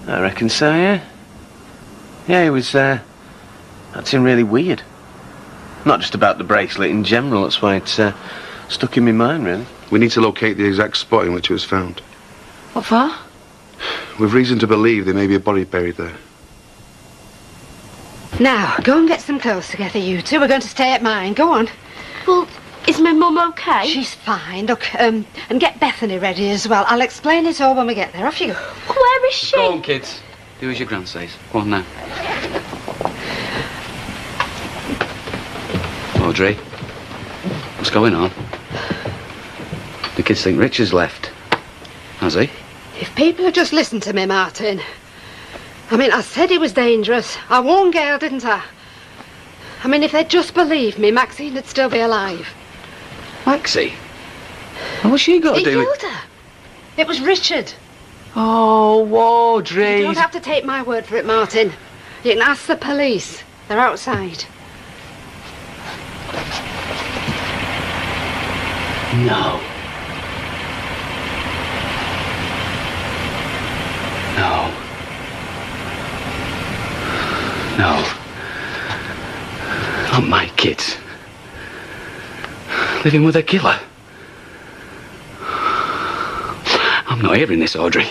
I reckon so, yeah. Yeah, he was, acting really weird. Not just about the bracelet in general, that's why it's, stuck in my mind, really. We need to locate the exact spot in which it was found. What for? We've reason to believe there may be a body buried there. Now, go and get some clothes together, you two. We're going to stay at mine. Go on. Well, is my mum okay? She's fine. Look, and get Bethany ready as well. I'll explain it all when we get there. Off you go. Where is she? Go on, kids. Do as your gran says. Go on now. Audrey, what's going on? The kids think Richard's left. Has he? If people had just listened to me, Martin. I mean, I said he was dangerous. I warned Gail, didn't I? I mean, if they'd just believed me, Maxine would still be alive. Maxie? What's she got to He do with... killed her. It was Richard. Oh, Audrey. You don't have to take my word for it, Martin. You can ask the police. They're outside. No. No. No. Not my kids. Living with a killer. I'm not hearing this, Audrey.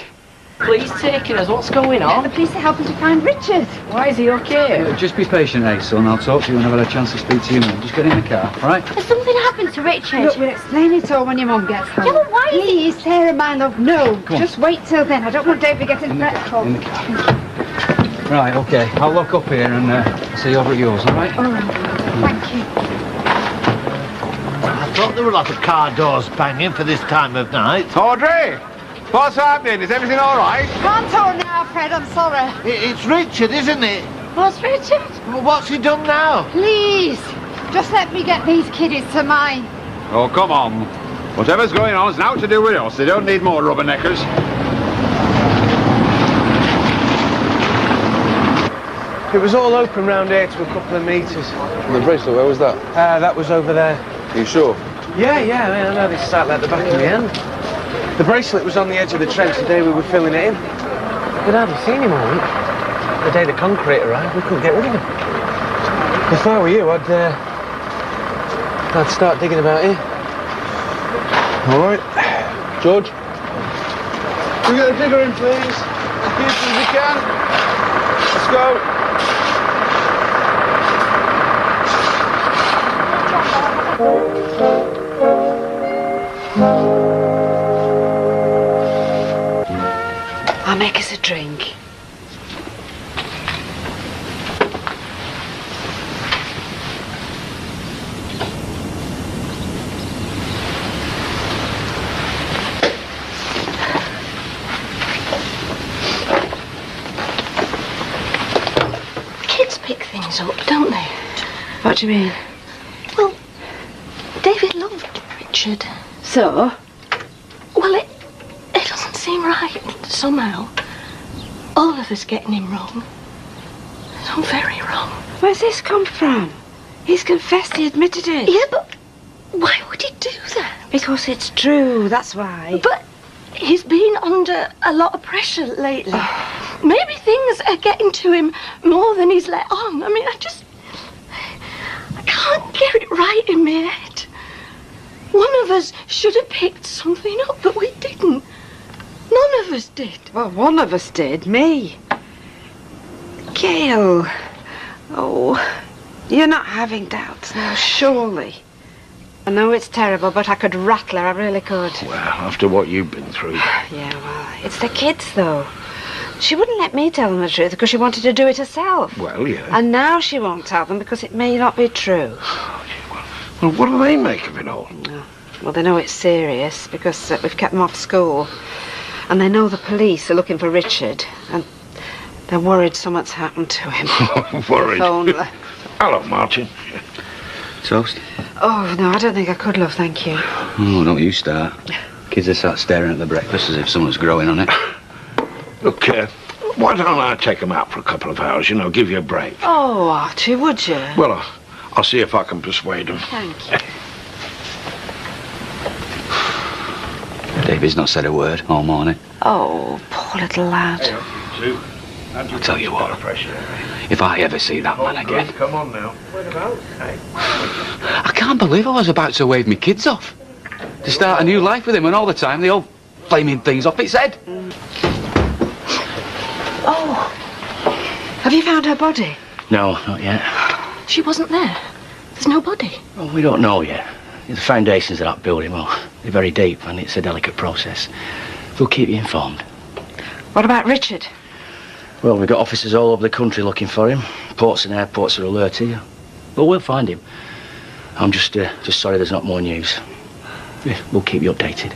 Police taking us. What's going on? The police are helping to find Richard. Why is he okay? Just be patient, eh, son. I'll talk to you when I've had a chance to speak to you now. Just get in the car, right? Has something happened to Richard? Look, we'll explain it all when your mum gets home. Yeah, but why is Please, Sarah, my love, no. Come on. Just wait till then. I don't want David getting fretful. In the car. Right, okay. I'll lock up here and see you over at yours, all right? All right. Thank you. I thought there were a lot of car doors banging for this time of night. Audrey! What's happening? Is everything all right? Can't talk now, Fred. I'm sorry. It's Richard, isn't it? What's Richard? Well, what's he done now? Please, just let me get these kiddies to mine. Oh, come on. Whatever's going on is now to do with us. They don't need more rubberneckers. It was all open round here to a couple of metres. And the bracelet, where was that? That was over there. Are you sure? Yeah, I mean, I know this sat at the back of my hand. The bracelet was on the edge of the trench the day we were filling it in. We'd hardly seen him all week. The day the concrete arrived, we couldn't get rid of him. If I were you, I'd start digging about here. All right. George? We get a digger in, please. As quick as we can. Let's go. I'll make us a drink. Kids pick things up, don't they? What do you mean? Well, David loved Richard. So? Well, it doesn't seem right, somehow. All of us getting him wrong. So very wrong. Where's this come from? He's confessed he admitted it. Yeah, but why would he do that? Because it's true, that's why. But he's been under a lot of pressure lately. Maybe things are getting to him more than he's let on. I mean, I can't get it right in my head. One of us should have picked something up, but we didn't. None of us did. Well, one of us did, me. Gail. Oh, you're not having doubts now, surely. I know it's terrible, but I could rattle her, I really could. Well, after what you've been through. Yeah, well, it's the kids, though. She wouldn't let me tell them the truth because she wanted to do it herself. Well, yeah. And now she won't tell them because it may not be true. Well, what do they make of it all? Well, they know it's serious because we've kept them off school. And they know the police are looking for Richard. And they're worried something's happened to him. Worried? If only. Hello, Martin. Toast? Oh, no, I don't think I could, love, thank you. Oh, don't you start. Kids are sat staring at the breakfast as if someone's growing on it. Look, why don't I take them out for a couple of hours, you know, give you a break? Oh, Archie, would you? Well, I'll see if I can persuade them. Thank you. David's not said a word all morning. Oh, poor little lad. I'll tell you what, if I ever see that man again... Come on now. I can't believe I was about to wave me kids off. To start a new life with him and all the time they all flaming things off its head. Oh, have you found her body? No, not yet. She wasn't there. There's no body. Well, we don't know yet. The foundations of that building, well, they're very deep and it's a delicate process. We'll keep you informed. What about Richard? Well, we've got officers all over the country looking for him. Ports and airports are alert here. But we'll find him. I'm just sorry there's not more news. Yeah, we'll keep you updated.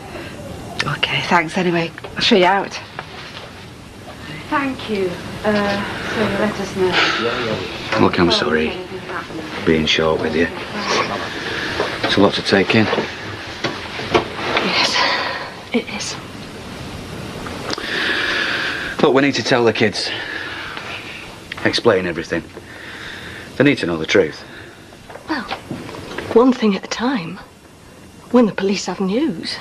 Okay, thanks anyway. I'll show you out. Thank you. So you let us know. Look, I'm sorry. Being short with you. It's a lot to take in. Yes, it is. Look, we need to tell the kids. Explain everything. They need to know the truth. Well, one thing at a time. When the police have news.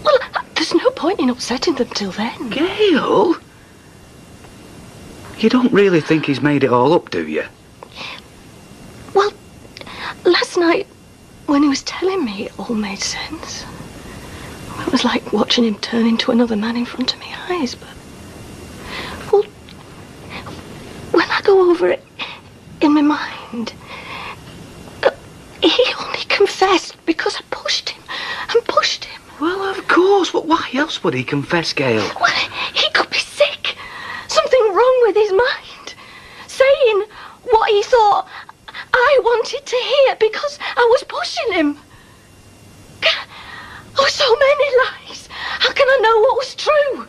Well, there's no point in upsetting them till then. Gail? You don't really think he's made it all up, do you? Well, last night, when he was telling me, it all made sense. It was like watching him turn into another man in front of my eyes, but... Well, when I go over it in my mind, he only confessed because I pushed him and pushed him. Well, of course, but why else would he confess, Gail? Well, he could be sick. Something wrong with his mind. Saying what he thought I wanted to hear because I was pushing him. Oh, so many lies. How can I know what was true?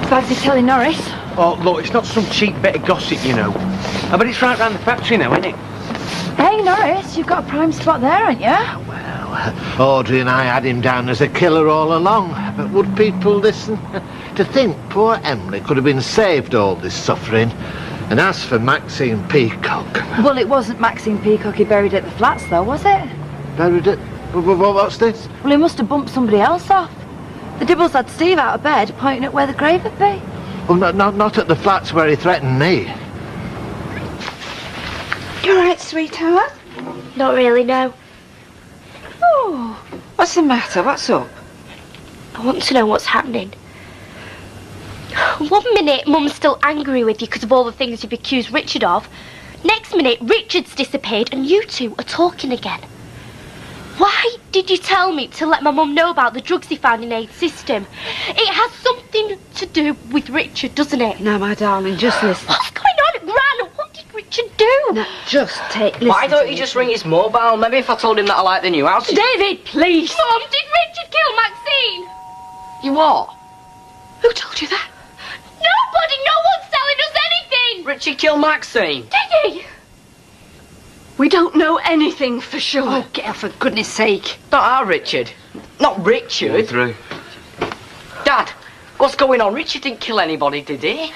Fancy telling Norris? Oh, look, it's not some cheap bit of gossip, you know. Oh, but it's right round the factory now, isn't it? Hey, Norris, you've got a prime spot there, haven't you? Audrey and I had him down as a killer all along, but would people listen? To think poor Emily could have been saved all this suffering. And as for Maxine Peacock... Well, it wasn't Maxine Peacock he buried at the flats, though, was it? Buried it? What's this? Well, he must have bumped somebody else off. The Dibbles had Steve out of bed, pointing at where the grave would be. Well, not at the flats where he threatened me. You all right, sweetheart? Not really, no. Oh, what's the matter? What's up? I want to know what's happening. 1 minute, Mum's still angry with you because of all the things you've accused Richard of. Next minute, Richard's disappeared and you two are talking again. Why did you tell me to let my mum know about the drugs he found in Aid's system? It has something to do with Richard, doesn't it? No, my darling, just listen. What's going on, Gran? What did Richard do? No, just listen. Why don't you just ring his mobile? Maybe if I told him that I like the new house... David, please! Mum, did Richard kill Maxine? You what? Who told you that? Nobody! No one's telling us anything! Richard killed Maxine. Did he? We don't know anything for sure. Oh, Gail, for goodness sake. Not our Richard. Not Richard. Through. Dad, what's going on? Richard didn't kill anybody, did he?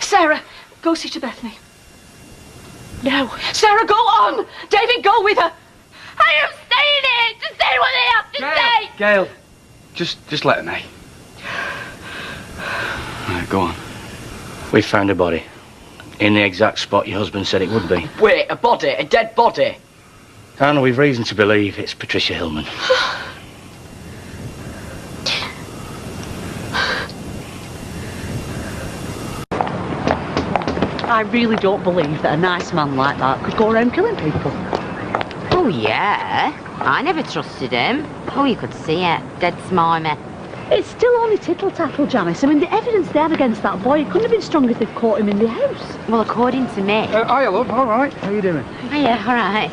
Sarah, go see to Bethany. No. Sarah, go on! David, go with her! I am staying here to say what they have to say! Gail, just let her know. Right, go on. We found a body. In the exact spot your husband said it would be. Wait, a body? A dead body? And we've reason to believe it's Patricia Hillman. I really don't believe that a nice man like that could go around killing people. Oh, yeah. I never trusted him. Oh, you could see it. Dead smarmy. It's still only tittle-tattle, Janice. I mean, the evidence they had against that boy, it couldn't have been strong if they'd caught him in the house. Well, according to me... Hiya, love. All right. How you doing? Yeah, all right.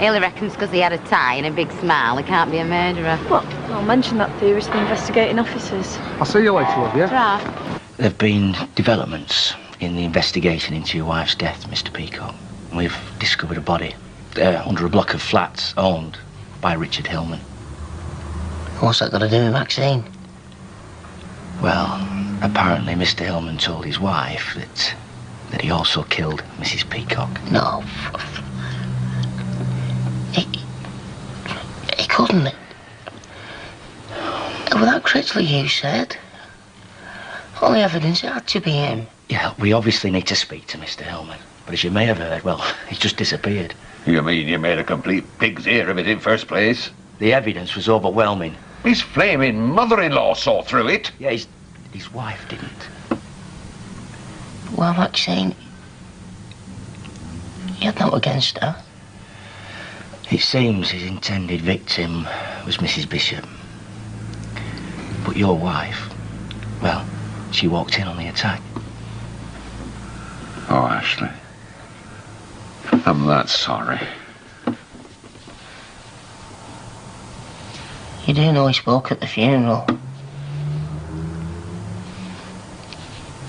He only reckons because he had a tie and a big smile, he can't be a murderer. Well, I'll mention that theory to the investigating officers. I'll see you later, love, yeah? Right. There have been developments in the investigation into your wife's death, Mr. Peacock. We've discovered a body under a block of flats owned by Richard Hillman. What's that got to do with Maxine? Well, apparently Mr. Hillman told his wife that he also killed Mrs. Peacock. No. He couldn't. Without Critchley, you said. All the evidence had to be him. Yeah, we obviously need to speak to Mr. Hillman. But as you may have heard, well, he's just disappeared. You mean you made a complete pig's ear of it in first place? The evidence was overwhelming. His flaming mother-in-law saw through it. Yeah, his wife didn't. Well, Maxine, you had no against her. It seems his intended victim was Mrs. Bishop. But your wife, well, she walked in on the attack. Oh, Ashley. I'm that sorry. You do know he spoke at the funeral.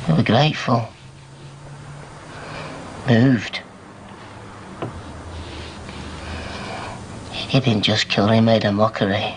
We were grateful. Moved. He didn't just kill her, he made a mockery.